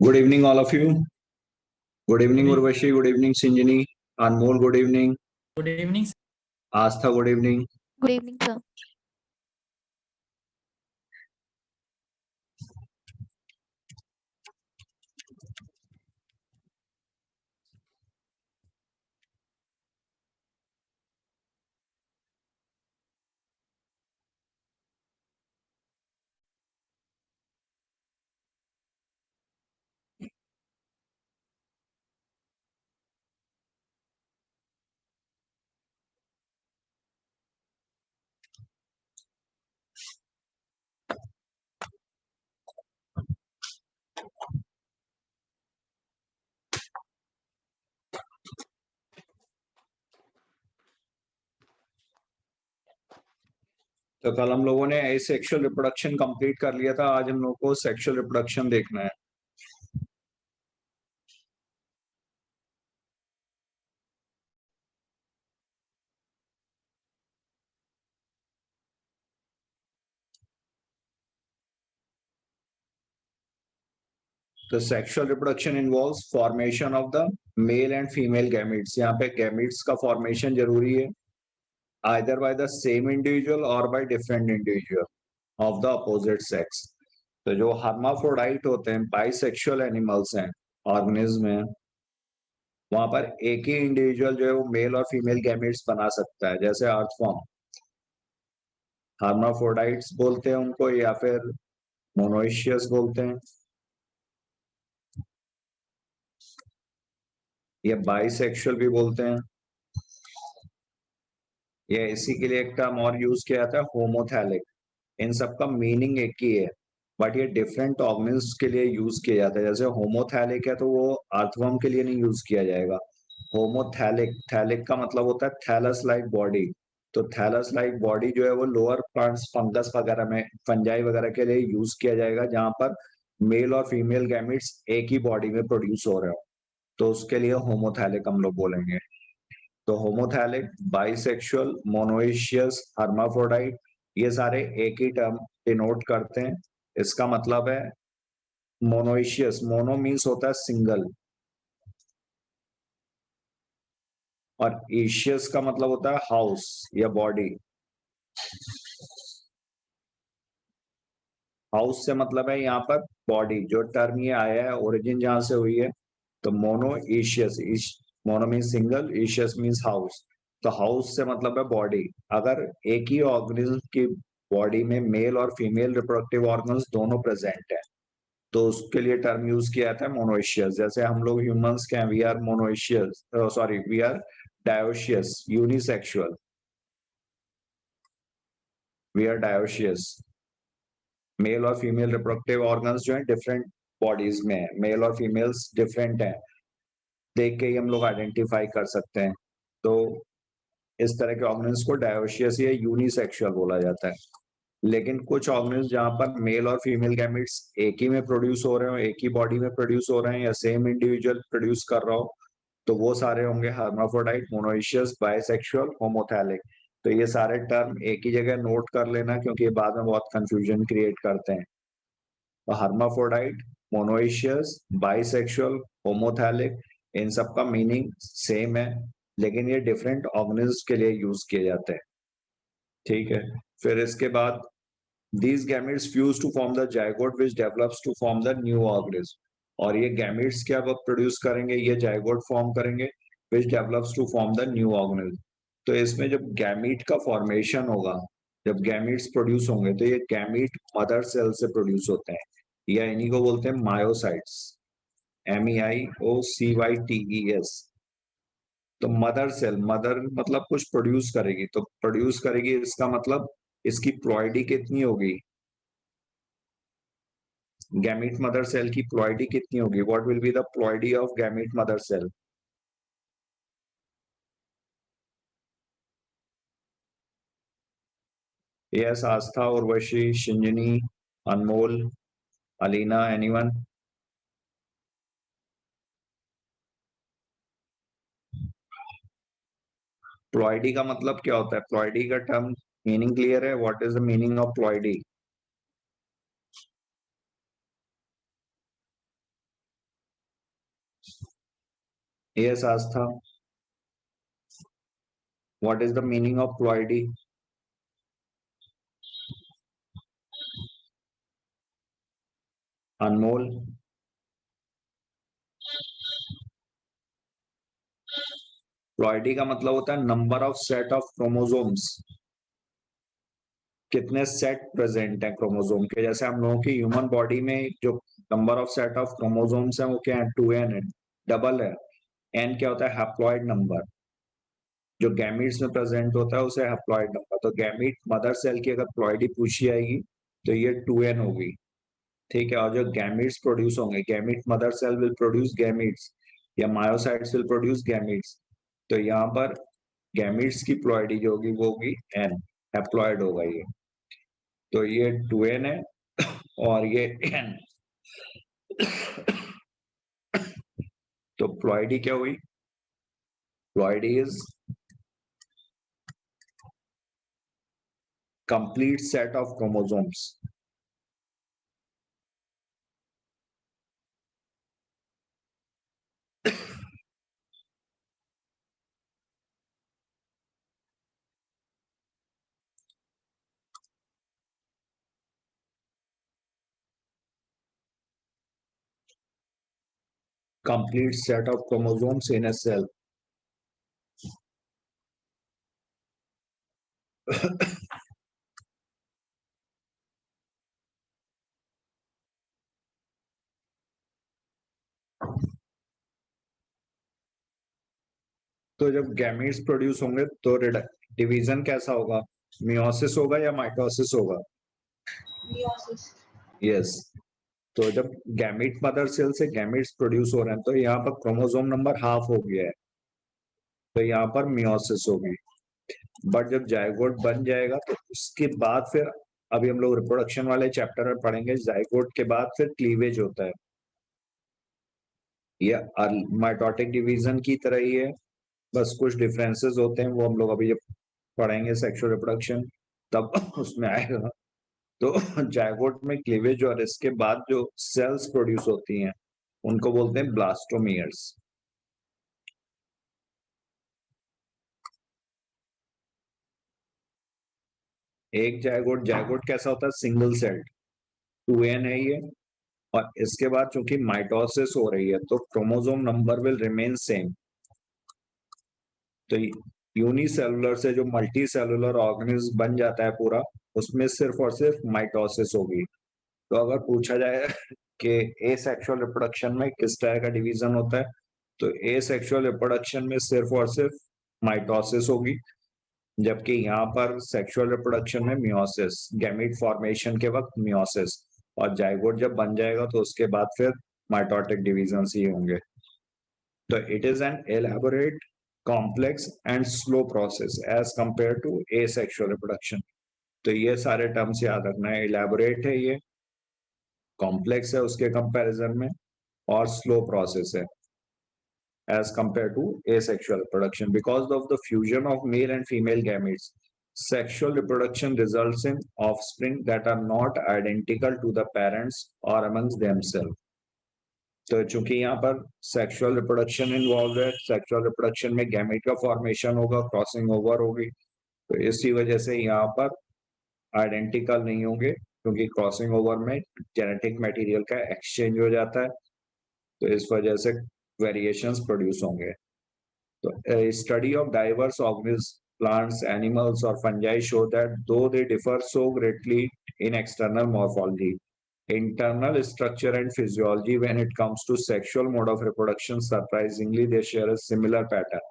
Good evening, all of you. Good evening, Good Urvashi. Good evening, Sinjini. Anmol, good evening. evening. Astha, good evening. Good evening, sir. तो कल हम लोगों ने sexual reproduction complete कर लिया था। आज हम लोगों को सेक्सुअल रिप्रोडक्शन देखना है। तो sexual reproduction involves formation of the male and female gametes. यहाँ पे गैमेट्स का फॉर्मेशन जरूरी है, either by the same individual और by different individual of the opposite sex. तो जो हर्माफ्रोडाइट होते हैं, बाइसेक्सुअल एनिमल्स हैं, ऑर्गेनिज्म है, वहां पर एक ही इंडिविजुअल जो है वो मेल और फीमेल गैमेट्स बना सकता है। जैसे अर्थवॉर्म, हर्माफ्रोडाइट्स बोलते हैं उनको, या फिर मोनोइशियस बोलते हैं, या बाइसेक्सुअल भी बोलते हैं, या इसी के लिए एक टर्म और यूज किया जाता है, होमोथैलिक। इन सब का मीनिंग एक ही है, बट ये डिफरेंट ऑर्गेनिज्म के लिए यूज किया जाता है। जैसे होमोथैलिक है तो वो अर्थवर्म के लिए नहीं यूज किया जाएगा। होमोथैलिक, थैलिक का मतलब होता है थैलस लाइक बॉडी। तो थैलस लाइक बॉडी जो है वो लोअर प्लांट्स, फंगस वगैरह में, फंजाई वगैरह के लिए यूज किया जाएगा, जहां पर मेल और फीमेल गैमेट्स एक ही बॉडी में प्रोड्यूस हो रहे हो, तो उसके लिए होमोथैलिक हम लोग बोलेंगे। तो होमोथैलिक, बाइसेक्सुअल, मोनोइशियस, हर्माफ्रोडाइट, ये सारे एक ही टर्म डिनोट करते हैं। इसका मतलब है मोनोइशियस, मोनो मीन्स होता है सिंगल, और एशियस का मतलब होता है हाउस या बॉडी। हाउस से मतलब है यहाँ पर बॉडी, जो टर्म ये आया है ओरिजिन जहां से हुई है। तो mono Asia's, mono means single, Asia's means house. तो हाउस से मतलब है बॉडी। अगर एक ही ऑर्गेनिज्म की बॉडी में मेल और फीमेल रिप्रोडक्टिव ऑर्गन्स दोनों प्रेजेंट है, तो उसके लिए टर्म यूज किया जाता है मोनोइशियस। जैसे हम लोग ह्यूमंस के हैं, we are monoecious, sorry we are dioecious, unisexual, we are dioecious. Male और फीमेल रिप्रोडक्टिव ऑर्गन्स जो है डिफरेंट बॉडीज में है, मेल और फीमेल्स डिफरेंट हैं, देख के ही हम लोग आइडेंटिफाई कर सकते हैं। तो इस तरह के ऑर्गन्स को डायोशियस या यूनिसेक्सुअल बोला जाता है। लेकिन कुछ ऑर्गन्स जहां पर मेल और फीमेल गैमेट्स एक ही में प्रोड्यूस हो रहे हो, एक ही बॉडी में प्रोड्यूस हो रहे हैं, या सेम इंडिविजुअल प्रोड्यूस कर रहा हो, तो वो सारे होंगे हर्माफ्रोडाइट, मोनोइशियस, बाइसेक्सुअल, होमोथैलिक। तो ये सारे टर्म एक ही जगह नोट कर लेना, क्योंकि ये बाद में बहुत कंफ्यूजन क्रिएट करते हैं। तो हर्माफ्रोडाइट, मोनोइशियस, बाइसेक्सुअल, होमोथैलिक, इन सब का मीनिंग सेम है, लेकिन ये डिफरेंट ऑर्गेनिज्म के लिए यूज किए जाते हैं। ठीक है। फिर इसके बाद these gametes fuse to form the zygote which develops to form the new organism। और ये gametes क्या अब प्रोड्यूस करेंगे, ये जाइगोट फॉर्म करेंगे which develops to form the new organism। तो इसमें जब गैमीट का फॉर्मेशन होगा, जब गैमीट्स प्रोड्यूस होंगे, तो ये गैमीट मदर सेल से प्रोड्यूस होते हैं, या इन्हीं को बोलते हैं मायोसाइट्स, MEIOCYTES। तो मदर सेल, मदर मतलब कुछ प्रोड्यूस करेगी, तो प्रोड्यूस करेगी इसका मतलब इसकी प्लॉइडी कितनी होगी, गैमीट मदर सेल की प्लॉइडी कितनी होगी, what will be the ploidy of gamete mother cell. Yes, Astha, Urvashi, Shinjini, Anmol, Alina, anyone. Ploidy का मतलब क्या होता है, प्लॉइडी का टर्म मीनिंग क्लियर है, what is the meaning of ploidy. Yes, Astha. What is the meaning of ploidy? Anmol. Ploidy का मतलब होता है number of set of chromosomes, कितने सेट प्रेजेंट हैं क्रोमोसोम के। जैसे हम लोगों की ह्यूमन बॉडी में जो number of set of chromosomes हैं वो क्या है, 2n है, डबल है। एन क्या होता है, हैप्लॉइड नंबर। जो गैमीट्स में प्रेजेंट होता है उसे हैप्लॉइड नंबर। तो गैमीट मदर सेल की अगर प्लॉइडी पूछी जाएगी तो ये 2n होगी, ठीक है। और जो गैमीट्स प्रोड्यूस होंगे, gamete mother cell will produce gametes या मायोसाइट्स विल प्रोड्यूस गैमीट्स। तो यहाँ पर गैमीट्स की प्लॉइडी जो होगी वो होगी एन, हैप्लॉइड होगा ये। तो ये 2n है और ये n। तो प्लॉइडी क्या हुई, ploidy is complete set of chromosomes. complete set of chromosomes in a cell। तो जब गैमीट्स प्रोड्यूस होंगे तो डिवीजन कैसा होगा, मियोसिस होगा या माइटोसिस होगा? यस। तो जब गैमीट मदर सेल से गैमीट्स प्रोड्यूस हो रहे हैं तो यहाँ पर क्रोमोसोम नंबर हाफ हो गया है, तो यहाँ पर मियोसिस होगी। बट जब जायगोट बन जाएगा तो उसके बाद फिर, अभी हम लोग रिप्रोडक्शन वाले चैप्टर में पढ़ेंगे, जायगोट के बाद फिर क्लीवेज होता है। ये माइटोटिक डिवीजन की तरह ही है, बस कुछ डिफरेंसेस होते हैं, वो हम लोग अभी जब पढ़ेंगे सेक्सुअल रिप्रोडक्शन तब उसमें आएगा। तो जायगोट में क्लीवेज और इसके बाद जो सेल्स प्रोड्यूस होती हैं उनको बोलते हैं ब्लास्टोमियर्स। एक जायगोट, जायगोट कैसा होता है, सिंगल सेल, 2n है ये। और इसके बाद चूंकि माइटोसिस हो रही है तो chromosome number will remain same. तो यूनिसेलुलर से जो मल्टी सेलुलर ऑर्गेनिज्म बन जाता है पूरा, उसमें सिर्फ और सिर्फ माइटोसिस होगी। तो अगर पूछा जाए कि ए सेक्सुअल रिप्रोडक्शन में किस तरह का डिवीजन होता है, तो ए सेक्सुअल रिप्रोडक्शन में सिर्फ और सिर्फ माइटोसिस होगी, जबकि यहाँ पर सेक्सुअल रिप्रोडक्शन में मियोसिस, गैमीट फॉर्मेशन के वक्त मियोसिस, और जाइगोट जब बन जाएगा तो उसके बाद फिर माइटोटिक डिवीजन ही होंगे। तो it is an elaborate, complex and slow process as compare to a sexual reproduction. तो ये सारे टर्म्स याद रखना है, इलैबोरेट है ये, कॉम्प्लेक्स है उसके कंपैरिजन में, और स्लो प्रोसेस है as compared to asexual reproduction. Because of the fusion of male and female gametes, sexual reproduction results in offspring that are not identical to the parents or amongst themselves. तो चूंकि यहाँ पर sexual reproduction involve है, sexual reproduction में gamete का formation होगा, crossing over होगी, तो इसी वजह से यहाँ पर आइडेंटिकल नहीं होंगे, क्योंकि क्रॉसिंग ओवर में जेनेटिक मटेरियल का एक्सचेंज हो जाता है, तो इस वजह से वेरिएशंस प्रोड्यूस होंगे। So, a study of diverse organisms, plants, animals, or fungi show that though they differ so greatly in external morphology, internal structure and physiology, when it comes to sexual mode of reproduction, surprisingly, they share a similar pattern.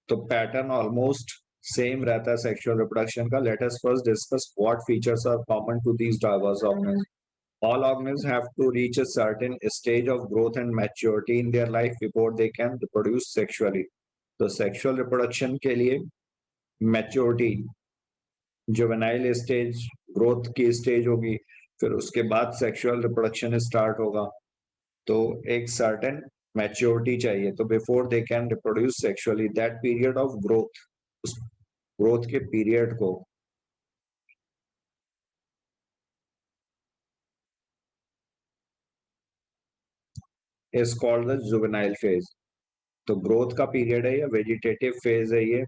तो pattern almost same रहता है sexual reproduction का। Let us first discuss what features are common to these diverse organism. All organisms have to reach a certain stage of growth and maturity in their life before they can reproduce sexually. तो sexual reproduction के लिए maturity, juvenile stage, growth की stage होगी, फिर उसके बाद sexual reproduction start होगा। तो एक सर्टेन मैच्योरिटी चाहिए, तो before they can reproduce sexually, that period of growth, उस ग्रोथ के पीरियड को is called the juvenile phase. तो ग्रोथ का पीरियड है या वेजिटेटिव फेज है ये।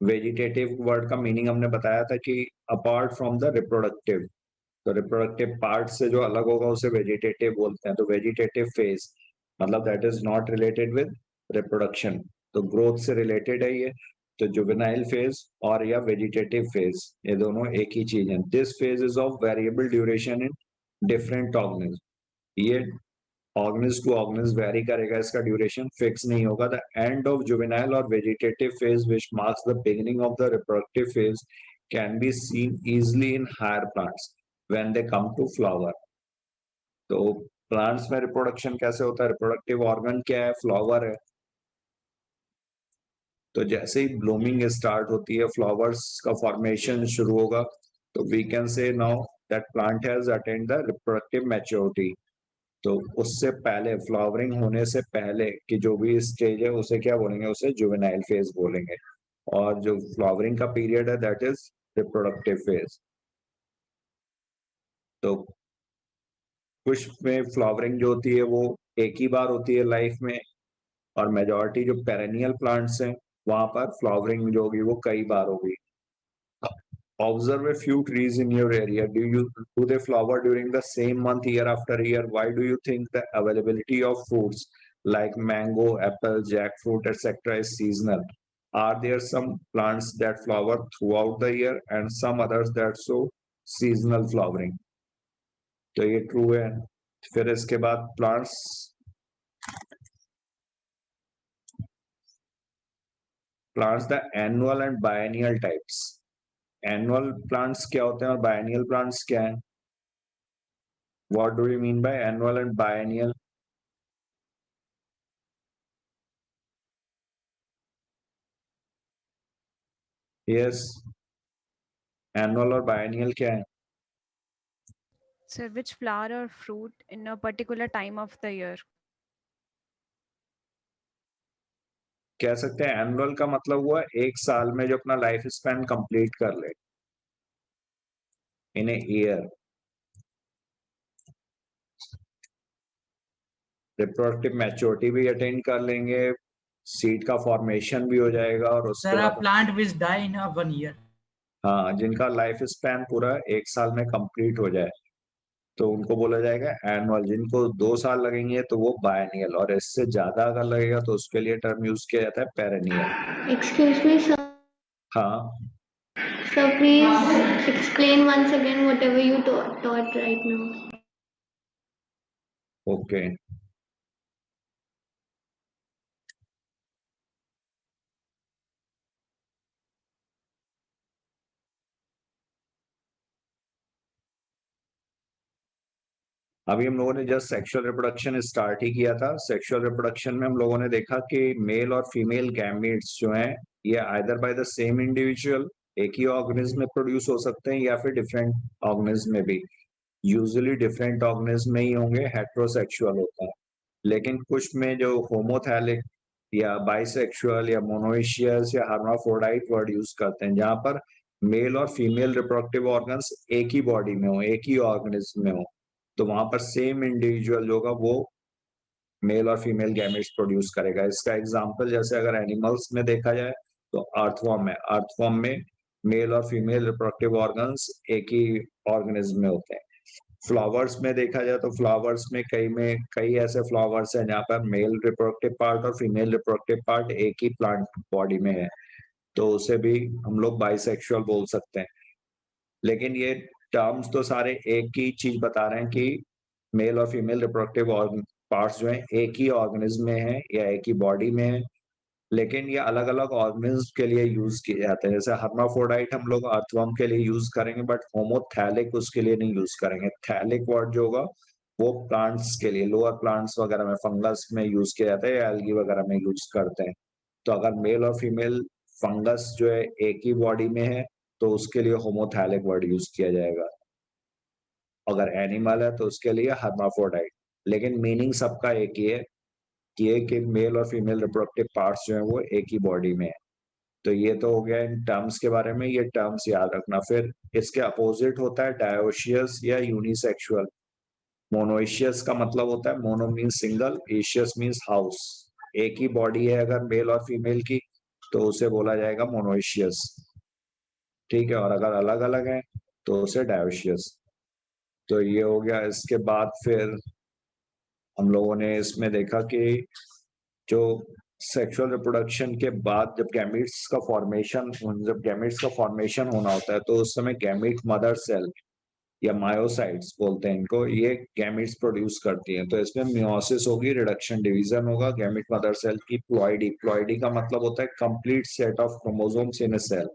वेजिटेटिव वर्ड का मीनिंग हमने बताया था कि अपार्ट फ्रॉम द रिप्रोडक्टिव, तो रिप्रोडक्टिव पार्ट से जो अलग होगा उसे वेजिटेटिव बोलते हैं। तो वेजिटेटिव फेज मतलब that is not related with reproduction, तो ग्रोथ से रिलेटेड है ये। तो जुवेनाइल फेज और या वेजिटेटिव फेज ये दोनों एक ही चीज है। This phase is of variable duration in different organism. ये ऑर्गेनिज्म टू ऑर्गेनिज्म वेरी करेगा, इसका ड्यूरेशन फिक्स नहीं होगा। द एंड ऑफ जुवेनाइल और vegetative phase which marks the beginning of the reproductive phase can be seen easily in higher plants when they come to flower. तो plants में reproduction कैसे होता है, रिप्रोडक्टिव ऑर्गन क्या है, फ्लावर है। तो जैसे ही ब्लूमिंग स्टार्ट होती है, फ्लावर्स का फॉर्मेशन शुरू होगा, तो we can say now that plant has attained the reproductive maturity. तो उससे पहले, फ्लावरिंग होने से पहले की जो भी स्टेज है उसे क्या बोलेंगे, उसे जुवेनाइल फेज बोलेंगे। और जो फ्लावरिंग का पीरियड है दैट इज रिप्रोडक्टिव फेज। तो कुछ में फ्लावरिंग जो होती है वो एक ही बार होती है लाइफ में, और मेजॉरिटी जो पेरेनियल प्लांट्स हैं वहां पर फ्लावरिंग जो होगी वो कई बार होगी। Observe a few trees in your area. Do they flower during the same month year after year? Why do you think the availability of fruits like mango, apple, jackfruit, etc. is seasonal? Are there some plants that flower throughout the year and some others that show seasonal flowering? तो ये true है। फिर इसके बाद plants the annual and biennial types. Annual plants क्या होते हैं और बायनियल प्लांट्स क्या है? What do you mean by annual and biennial? Yes, annual और biennial क्या है? So, which flower or fruit in a particular time of the year? कह सकते हैं एनुअल का मतलब हुआ एक साल में जो अपना लाइफ स्पैन कंप्लीट कर ले इन ए ईयर। रिप्रोडक्टिव मैच्योरिटी भी अटेंड कर लेंगे, सीड का फॉर्मेशन भी हो जाएगा, और उसके Sir, a बाद plant which die in a 1 year. हाँ, जिनका लाइफ स्पैन पूरा एक साल में कंप्लीट हो जाए तो उनको बोला जाएगा एनुअल। जिनको 2 साल लगेंगे तो वो बायनियल, और इससे ज्यादा अगर लगेगा तो उसके लिए टर्म यूज किया जाता है पेरेनियल। Excuse me, sir. हाँ, Sir, please explain once again whatever you taught right now. Okay. अभी हम लोगों ने जस्ट सेक्सुअल रिप्रोडक्शन स्टार्ट ही किया था। सेक्सुअल रिप्रोडक्शन में हम लोगों ने देखा कि मेल और फीमेल गैमेट्स जो हैं ये either by the same individual, एक ही ऑर्गेनिज्म में प्रोड्यूस हो सकते हैं, या फिर डिफरेंट ऑर्गेनिज्म में भी। यूजुअली डिफरेंट ऑर्गेनिज्म में ही होंगे, हेट्रोसेक्सुअल होता है। लेकिन कुछ में जो होमोथैलिक या बाइसेक्सुअल या मोनोइशियस या हर्माफ्रोडाइट वर्ड यूज करते हैं, जहां पर मेल और फीमेल रिप्रोडक्टिव ऑर्गन्स एक ही बॉडी में हो, एक ही ऑर्गेनिज्म में हो, तो वहां पर सेम इंडिविजुअल जो होगा वो मेल और फीमेल गैमेट्स प्रोड्यूस करेगा। इसका एग्जांपल जैसे अगर एनिमल्स में देखा जाए तो अर्थवर्म है। अर्थवर्म में मेल और फीमेल रिप्रोडक्टिव ऑर्गन्स एक ही ऑर्गेनिज्म में होते हैं। फ्लावर्स में देखा जाए तो फ्लावर्स में कई ऐसे फ्लावर्स हैं जहाँ पर मेल रिप्रोडक्टिव पार्ट और फीमेल रिप्रोडक्टिव पार्ट एक ही प्लांट बॉडी में है, तो उसे भी हम लोग बाइसेक्सुअल बोल सकते हैं। लेकिन ये टर्म्स तो सारे एक ही चीज बता रहे हैं कि मेल और फीमेल रिप्रोडक्टिव पार्ट्स जो हैं एक ही ऑर्गेनिज्म में है या एक ही बॉडी में है, लेकिन ये अलग अलग ऑर्गेनिज्म के लिए यूज किए जाते हैं। जैसे हर्माफ्रोडाइट हम लोग अर्थवर्म के लिए यूज करेंगे, बट होमोथैलिक उसके लिए नहीं यूज करेंगे। थैलिक वर्ड जो होगा वो प्लांट्स के लिए, लोअर प्लांट्स वगैरह में, फंगस में यूज किया जाता है या एल्गी वगैरह में यूज करते हैं। तो अगर मेल और फीमेल फंगस जो है एक ही बॉडी में है तो उसके लिए होमोथैलिक वर्ड यूज किया जाएगा। अगर एनिमल है तो उसके लिए हर्माफ्रोडाइट। लेकिन मीनिंग सबका एक ही है कि एक एक मेल और फीमेल रिप्रोडक्टिव पार्ट्स जो है वो एक ही बॉडी में है। तो ये तो हो गया इन टर्म्स के बारे में, ये टर्म्स याद रखना। फिर इसके अपोजिट होता है डायोशियस या यूनिसेक्सुअल। मोनोइशियस का मतलब होता है, mono means single, Asia's means house. एक ही बॉडी है अगर मेल और फीमेल की तो उसे बोला जाएगा मोनोइशियस, ठीक है। और अगर अलग अलग है तो उसे डायोशियस। तो ये हो गया। इसके बाद फिर हम लोगों ने इसमें देखा कि जो सेक्सुअल रिप्रोडक्शन के बाद जब गैमीट्स का फॉर्मेशन होना होता है तो उस समय गैमीट मदर सेल या मायोसाइट्स बोलते हैं इनको, ये गैमीट्स प्रोड्यूस करती हैं। तो इसमें मियोसिस होगी, रिडक्शन डिवीजन होगा गैमीट मदर सेल की। प्लॉइडी, प्लॉइडी का मतलब होता है complete set of chromosomes in a cell.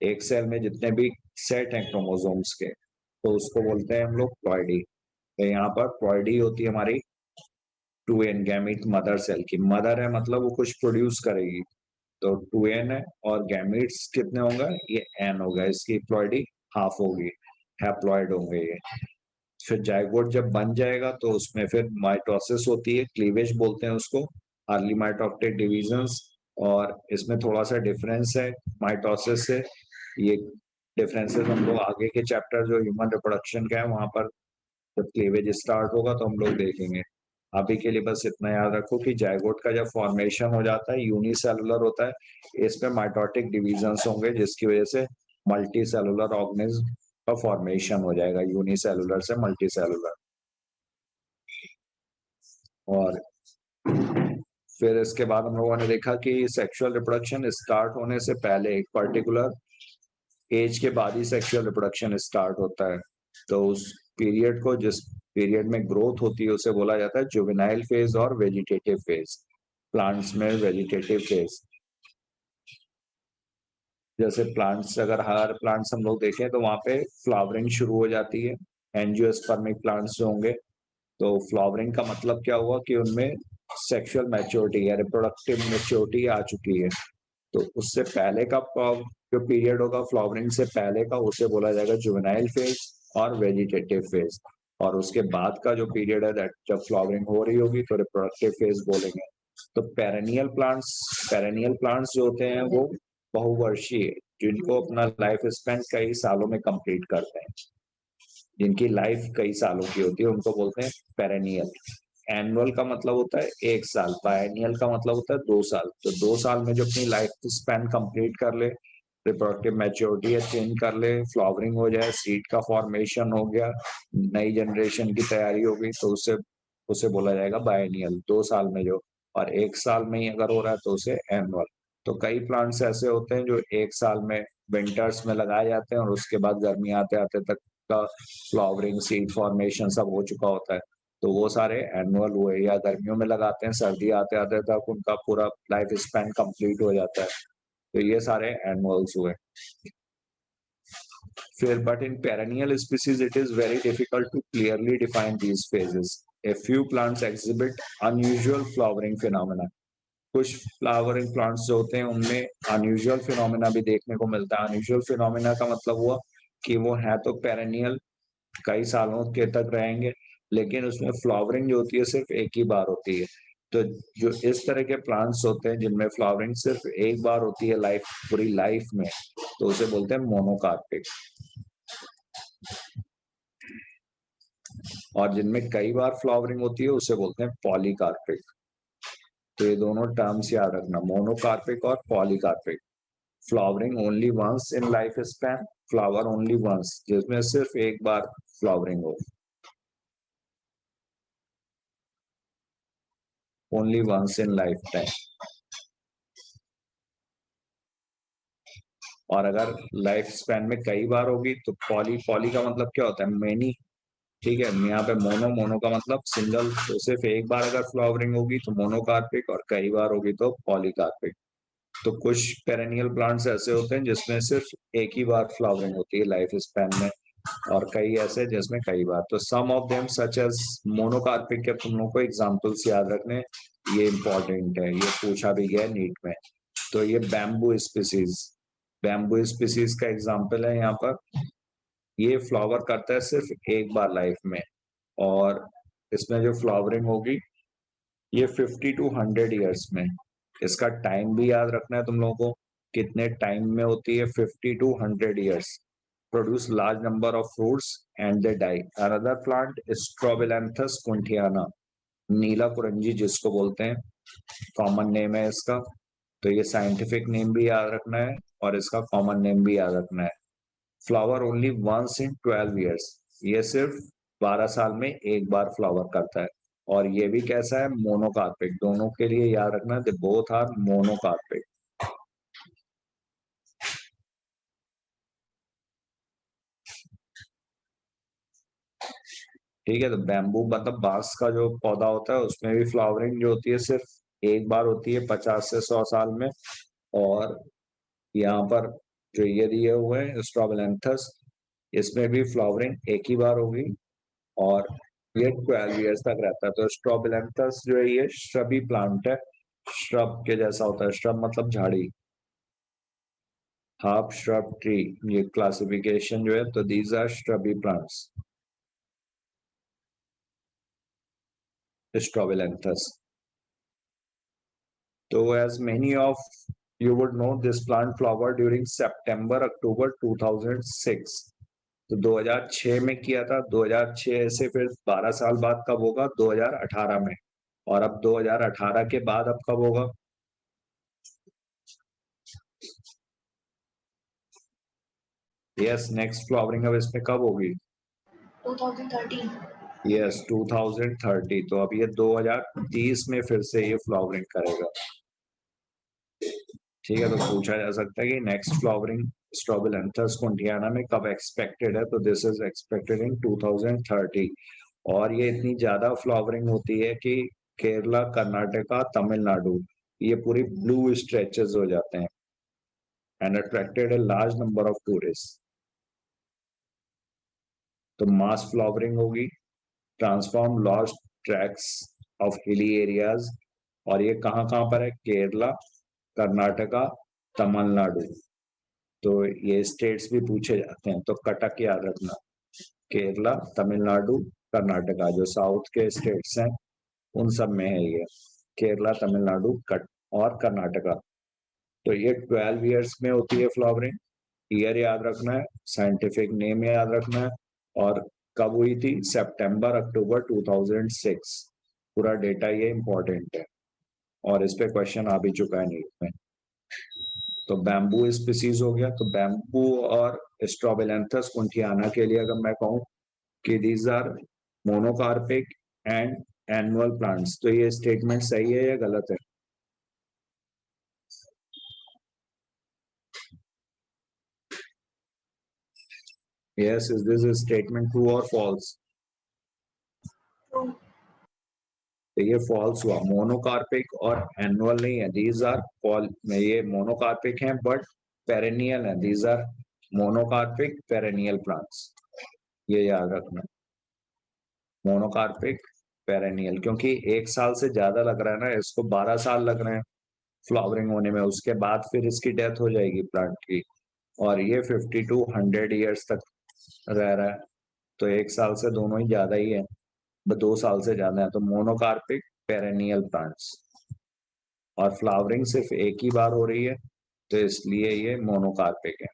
एक सेल में जितने भी सेट हैं क्रोमोसोम्स के तो उसको बोलते हैं हम लोग प्लॉइडी। तो यहाँ पर प्लॉइडी होती है हमारी 2n गैमीट मदर सेल की। मदर है मतलब वो कुछ प्रोड्यूस करेगी, तो 2n है। और गैमीट्स कितने होंगे, ये n होगा, इसकी प्लॉइडी हाफ होगी, हैप्लॉइड होंगे ये। फिर जाइगोट जब बन जाएगा तो उसमें फिर माइटोसिस होती है, क्लीवेज बोलते हैं उसको, अर्ली माइटोटिक डिविजन्स। और इसमें थोड़ा सा डिफरेंस है माइटोसिस से। ये डिफरेंसेस हम लोग आगे के चैप्टर जो ह्यूमन रिप्रोडक्शन का है वहां पर जब क्लीवेज स्टार्ट होगा तो हम लोग देखेंगे। अभी के लिए बस इतना याद रखो कि जाइगोट का जब फॉर्मेशन हो जाता है यूनिसेलुलर होता है, इसमें माइटोटिक डिविजन्स होंगे जिसकी वजह से मल्टी सेलुलर ऑर्गेनिज्म का फॉर्मेशन हो जाएगा, यूनिसेलुलर से मल्टी सेलुलर। और फिर इसके बाद हम लोगों ने देखा कि सेक्सुअल रिप्रोडक्शन स्टार्ट होने से पहले एक पर्टिकुलर एज के बाद ही सेक्सुअल रिप्रोडक्शन स्टार्ट होता है। तो उस पीरियड को, जिस पीरियड में ग्रोथ होती है, उसे बोला जाता है जुवेनाइल फेज और वेजिटेटिव फेज। प्लांट्स में वेजिटेटिव फेज, जैसे प्लांट्स, अगर हर प्लांट्स हम लोग देखें तो वहां पे फ्लावरिंग शुरू हो जाती है। एंजियोस्पर्मिक प्लांट्स जो होंगे, तो फ्लावरिंग का मतलब क्या हुआ कि उनमें सेक्सुअल मैच्योरिटी या रिप्रोडक्टिव मैच्योरिटी आ चुकी है। तो उससे पहले का जो पीरियड होगा फ्लावरिंग से पहले का, उसे बोला जाएगा जुवेनाइल फेज और वेजिटेटिव फेज। और उसके बाद का जो पीरियड है दैट जब फ्लावरिंग हो रही होगी तो रिप्रोडक्टिव फेज बोलेंगे। तो पेरेनियल प्लांट्स जो होते हैं वो बहुवर्षीय, जिनको अपना लाइफ स्पेन कई सालों में कंप्लीट करते हैं, जिनकी लाइफ कई सालों की होती है, उनको बोलते हैं पेरेनियल। एनुअल का मतलब होता है एक साल, बायनियल का मतलब होता है 2 साल। तो 2 साल में जो अपनी लाइफ स्पैन कंप्लीट कर ले, रिप्रोडक्टिव मैच्योरिटी अटेन कर ले, फ्लावरिंग हो जाए, सीड का फॉर्मेशन हो गया, नई जनरेशन की तैयारी हो गई, तो उसे उसे बोला जाएगा बायनियल, 2 साल में जो। और 1 साल में ही अगर हो रहा है तो उसे एनुअल। तो कई प्लांट्स ऐसे होते हैं जो 1 साल में विंटर्स में लगाए जाते हैं और उसके बाद गर्मी आते आते तक का फ्लावरिंग, सीड फॉर्मेशन सब हो चुका होता है, तो वो सारे एनुअल हुए। या गर्मियों में लगाते हैं, सर्दी आते आते तक उनका पूरा लाइफ स्पैन कंप्लीट हो जाता है, तो ये सारे एनुअल्स हुए। फिर but in perennial species it is very difficult to clearly define these phases. A few plants exhibit unusual flowering phenomena. कुछ फ्लावरिंग प्लांट्स जो होते हैं उनमें अनयूजुअल फिनोमेना भी देखने को मिलता है। अनयूजुअल फिनोमेना का मतलब हुआ कि वो है तो पेरेनियल, कई सालों के तक रहेंगे, लेकिन उसमें फ्लावरिंग जो होती है सिर्फ एक ही बार होती है। तो जो इस तरह के प्लांट्स होते हैं जिनमें फ्लावरिंग सिर्फ एक बार होती है पूरी लाइफ में, तो उसे बोलते हैं मोनोकार्पिक। और जिनमें कई बार फ्लावरिंग होती है उसे बोलते हैं पॉलीकार्पिक। तो ये दोनों टर्म्स याद रखना, मोनोकार्पिक और polycarpic. Flowering only once in life span, flower only once, जिसमें सिर्फ एक बार फ्लावरिंग हो, only once in life time. और अगर लाइफ स्पैन में कई बार होगी तो पॉली का मतलब क्या होता है, मेनी, ठीक है। यहाँ पे मोनो का मतलब सिंगल, तो सिर्फ एक बार अगर फ्लावरिंग होगी तो मोनोकार्पिक, और कई बार होगी तो पॉलीकार्पिक। तो कुछ पेरेनियल प्लांट्स ऐसे होते हैं जिसमें सिर्फ एक ही बार फ्लावरिंग होती है लाइफ स्पैन में, और कई ऐसे जिसमें कई बार। तो some of them such as monocarpic के तुम लोगों को एग्जांपल्स याद रखने, ये इंपॉर्टेंट है, ये पूछा भी गया नीट में। तो ये बैम्बू स्पीसीज का एग्जाम्पल है यहाँ पर। ये फ्लावर करता है सिर्फ एक बार लाइफ में, और इसमें जो फ्लावरिंग होगी ये 50 to 100 ईयर्स में। इसका टाइम भी याद रखना है तुम लोगों को, कितने टाइम में होती है, 50 to 100 years. produce large number of fruits and they die. Another plant is Strobilanthes kuntiana, नीला कुरंजी जिसको बोलते हैं, कॉमन नेम है इसका. तो ये साइंटिफिक नेम भी याद रखना है और इसका कॉमन नेम भी याद रखना है. Flower only once in 12 years, ये सिर्फ 12 साल में एक बार फ्लावर करता है. और ये भी कैसा है, मोनोकार्पिक. दोनों के लिए याद रखना, दे बोथ आर मोनोकार्पिक. ठीक है. तो बैम्बू मतलब बांस का जो पौधा होता है उसमें भी फ्लावरिंग जो होती है सिर्फ एक बार होती है 50 से 100 साल में. और यहाँ पर जो ये दिए हुए हैं स्ट्रोबिलैंथस, इसमें भी फ्लावरिंग एक ही बार होगी और ये 12 ईयर्स तक रहता है. तो स्ट्रोबिलैंथस जो है ये श्रबी प्लांट है, श्रब के जैसा होता है. श्रब मतलब झाड़ी, हाफ श्रब ट्री, ये क्लासिफिकेशन जो है. तो these are shrubby plants, Strobilanthes. So as many of you would know, this plant flowered during September-October 2006. तो 2006 में किया था. 2006 से फिर 12 साल बाद कब होगा, 2018 में. और अब 2018 के बाद अब कब होगा, यस नेक्स्ट फ्लावरिंग अब इसमें कब होगी, 2013. यस 2030. तो अब ये 2030 में फिर से ये फ्लावरिंग करेगा. ठीक है. तो पूछा जा सकता है कि नेक्स्ट फ्लावरिंग स्ट्रोबिलैंथस कुंटियाना में कब एक्सपेक्टेड है. तो दिस इज एक्सपेक्टेड इन 2030. और ये इतनी ज्यादा फ्लावरिंग होती है कि केरला, कर्नाटका, तमिलनाडु ये पूरी ब्लू स्ट्रेचेस हो जाते हैं and attracted a large number of tourist. तो मास फ्लावरिंग होगी, transform lost tracks of hilly areas. और ये कहाँ कहाँ पर है, केरला, कर्नाटका, तमिलनाडु. तो ये स्टेट्स भी पूछे जाते हैं, तो कटक याद रखना. केरला, तमिलनाडु, कर्नाटका जो साउथ के स्टेट्स हैं उन सब में है ये, केरला, तमिलनाडु, और कर्नाटका. तो ये 12 ईयर्स में होती है फ्लावरिंग. ईयर याद रखना है, साइंटिफिक नेम याद रखना है और कब हुई थी, सितंबर-अक्टूबर 2006. पूरा डेटा ये इंपॉर्टेंट है और इस पे क्वेश्चन आ भी चुका है नीट में. तो बैम्बू स्पीसीज हो गया. तो बैम्बू और स्ट्रोबिलैंथस कुंटियाना के लिए अगर मैं कहूँ कि these are monocarpic and annual plants, तो ये स्टेटमेंट सही है या गलत है, yes is this statement true और फॉल्स. तो ये फॉल्स हुआ. मोनोकार्पिक और एनुअल नहीं है, दीज आर ये मोनोकार्पिक हैं बट पेरेनियल है. These are monocarpic perennial plants, ये याद रखना. मोनोकार्पिक पेरेनियल, क्योंकि एक साल से ज्यादा लग रहा है ना, इसको 12 साल लग रहे हैं फ्लावरिंग होने में, उसके बाद फिर इसकी डेथ हो जाएगी प्लांट की. और ये 50 to 100 ईयर्स तक रह रहा है. तो एक साल से दोनों ही ज्यादा ही है, 2 साल से ज्यादा है. तो मोनोकार्पिक पेरेनियल प्लांट्स, और फ्लावरिंग सिर्फ एक ही बार हो रही है तो इसलिए ये मोनोकार्पिक है.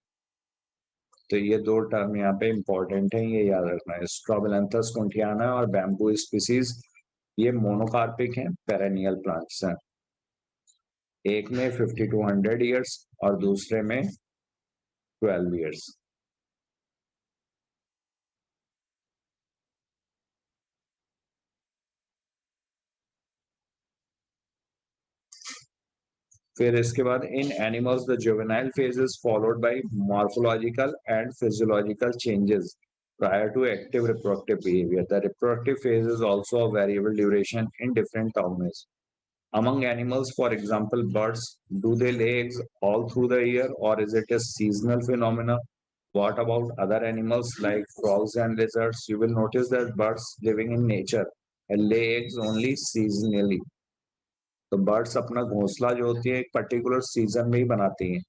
तो ये 2 टर्म यहाँ पे इंपॉर्टेंट है, ये याद रखना है. स्ट्रोबिलैंथस कुंटियाना और बैम्बू स्पीसीज ये मोनोकार्पिक हैं, पेरेनियल प्लांट्स हैं. एक में 50 to 100 ईयर्स और दूसरे में 12 ईयर्स. फिर इसके बाद in animals the juvenile phase is followed by morphological and physiological changes prior to active reproductive behavior. The reproductive phase is also a variable duration in different animals. Among animals, for example, birds, do they lay eggs all through the year or is it a seasonal phenomena? What about other animals like frogs and lizards? You will notice that birds living in nature lay eggs only seasonally. तो birds अपना घोंसला जो होती है एक particular season में ही बनाती हैं.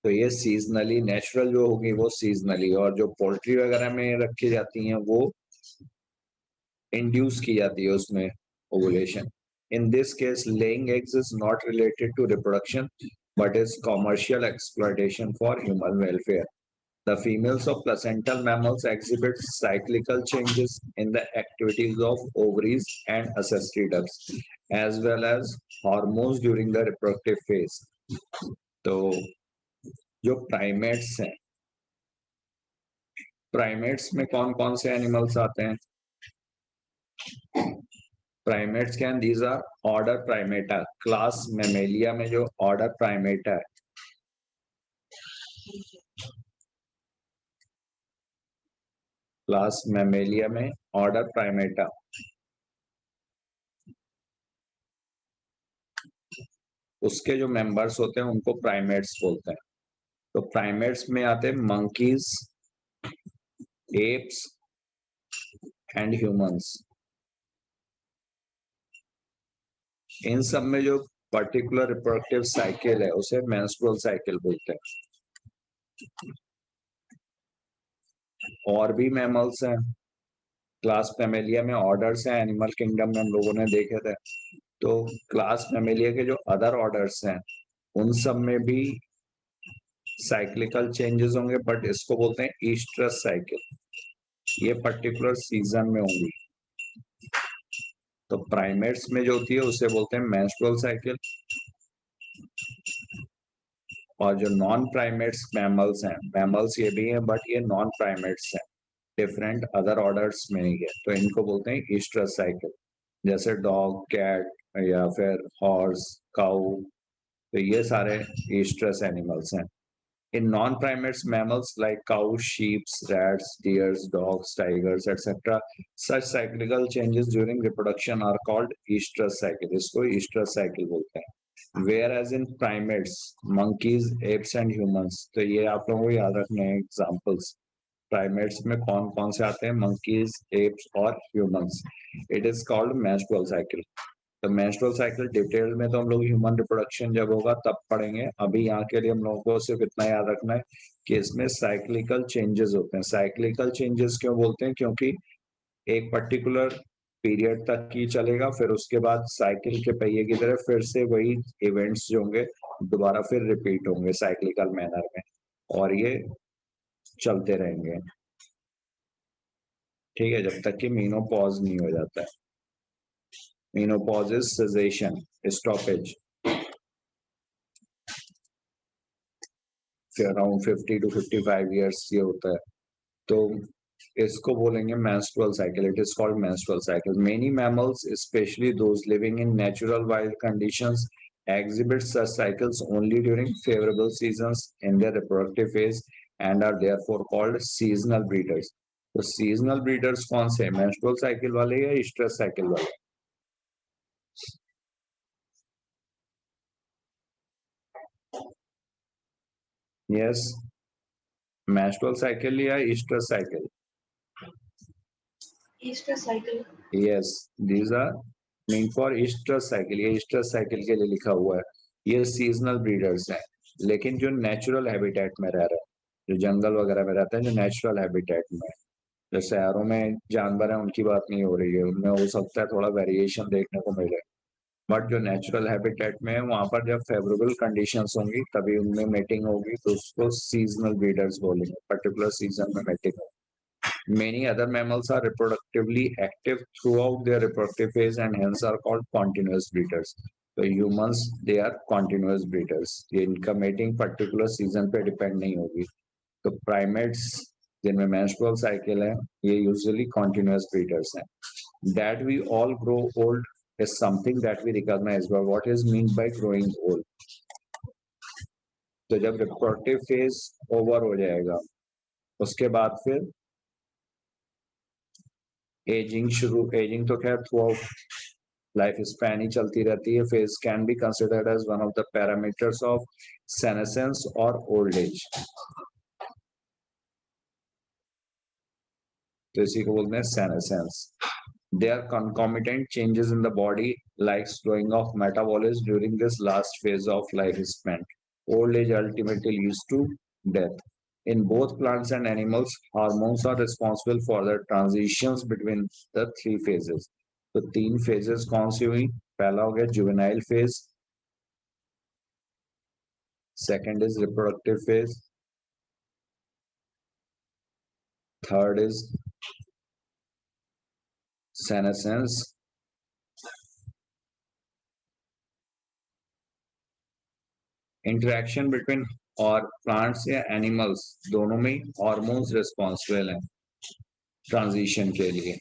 तो ये सीजनली, नेचुरल जो होगी वो सीजनली, और जो पोल्ट्री वगैरह में रखी जाती हैं वो इंड्यूस की जाती है उसमें ovulation. In this case, laying eggs is not related to reproduction, but is commercial exploitation for human welfare. The females of placental mammals exhibit cyclical changes in the activities of ovaries and accessory ducts, as well as hormones during the reproductive phase. तो जो primates हैं, primates में कौन कौन से animals आते हैं? Primates क्या, these are order Primata. Class Mammalia में जो ऑर्डर प्राइमेटा है, क्लास मैमेलिया में ऑर्डर प्राइमेटा, उसके जो मेंबर्स होते हैं उनको प्राइमेट्स बोलते हैं. तो प्राइमेट्स में आते हैं मंकीज, एप्स एंड ह्यूमंस. इन सब में जो पर्टिकुलर रिप्रोडक्टिव साइकिल है उसे मेंस्ट्रुअल साइकिल बोलते हैं. और भी मैमल्स हैं, क्लास मैमेलिया में ऑर्डर्स हैं, एनिमल किंगडम में हम लोगों ने देखे थे. तो क्लास मैमेलिया के जो अदर ऑर्डर्स हैं उन सब में भी साइक्लिकल चेंजेस होंगे, बट इसको बोलते हैं ईस्ट्रस साइकिल. ये पर्टिकुलर सीजन में होंगी. तो प्राइमेट्स में जो होती है उसे बोलते हैं मेंस्ट्रुअल साइकिल, और जो नॉन प्राइमेट्स मैमल्स हैं, मैमल्स ये भी हैं बट ये नॉन प्राइमेट्स हैं, डिफरेंट अदर ऑर्डर्स में ही है, तो इनको बोलते हैं ईस्ट्रस साइकिल. जैसे डॉग, कैट या फिर हॉर्स, काऊ, तो ये सारे ईस्ट्रस एनिमल्स हैं. In non-primates mammals like cows, sheep, rats, deers, dogs, tigers, etc., such cyclical changes during reproduction are called estrous cycle. इसको estrous cycle बोलते हैं. Whereas in primates, monkeys, apes and humans, तो ये आप लोगों को याद रखने हैं examples. Primates में कौन कौन से आते हैं? monkeys, apes और humans. It is called menstrual cycle. तो मेंस्ट्रुअल साइकिल डिटेल में तो हम लोग ह्यूमन रिप्रोडक्शन जब होगा तब पढ़ेंगे. अभी यहाँ के लिए हम लोगों को सिर्फ इतना याद रखना है कि इसमें साइक्लिकल चेंजेस होते हैं. साइक्लिकल चेंजेस क्यों बोलते हैं? क्योंकि एक पर्टिकुलर पीरियड तक ही चलेगा, फिर उसके बाद साइकिल के पहिए की तरह फिर से वही इवेंट्स जो होंगे दोबारा फिर रिपीट होंगे साइक्लिकल मैनर में, और ये चलते रहेंगे, ठीक है, जब तक कि मेनोपॉज नहीं हो जाता है. Menopause is cessation, stoppage. Around 50 to 55 years ये होता है. तो इसको बोलेंगे menstrual cycle. It is called menstrual cycle. Many mammals, especially those living in natural wild conditions, exhibit such cycles only during favorable seasons in their reproductive phase and are therefore called seasonal breeders. तो seasonal breeders कौन से? menstrual cycle वाले या estrous cycle वाले? Yes, menstrual cycle या estrous cycle? Estrous cycle. Yes, these are meant for estrous cycle. ये estrous cycle के लिए लिखा हुआ है. ये seasonal breeders हैं, लेकिन जो natural habitat में रह रहे हैं, जो जंगल वगैरह में रहते हैं, जो natural habitat में, जो शहरों में जानवर हैं उनकी बात नहीं हो रही है, उनमें हो सकता है थोड़ा वेरिएशन देखने को मिले, बट जो नेचुरल हैबिटेट में है वहां पर जब फेवरेबल कंडीशंस होंगी तभी उनमें मेटिंग होगी, तो उसको सीजनल ब्रीडर्स बोलेंगे. पर्टिकुलर सीजन में मेटिंग होगी. Many other mammals are reproductively active throughout their reproductive phase and hence are called continuous breeders. तो humans they are continuous breeders. ये इनका मेटिंग पर्टिकुलर सीजन पे डिपेंड नहीं होगी. तो प्राइमेट्स जिनमें मेंस्ट्रुअल साइकिल है ये यूजुअली कॉन्टिन्यूअस ब्रीडर्स हैं. That we all grow old is something that we recognize. But what is meant by growing old? तो जब रिप्रोडक्टिव फेज ओवर हो जाएगा उसके बाद फिर एजिंग तो खैर थ्रू आउट लाइफ स्पैन ही चलती रहती है. Phase can be considered as one of the parameters of senescence और ओल्ड एज. तो इसी को बोलते हैं senescence. There are concomitant changes in the body like slowing of metabolism during this last phase of lifespan. Old age ultimately leads to death. In both plants and animals, hormones are responsible for the transitions between the three phases. तो 3 phases कौन सी हुई? पहला हो गया juvenile phase, second is reproductive phase, third is senescence, interaction between और plants या animals दोनों में हार्मोन्स रिस्पॉन्सिबल हैं ट्रांजिशन के लिए।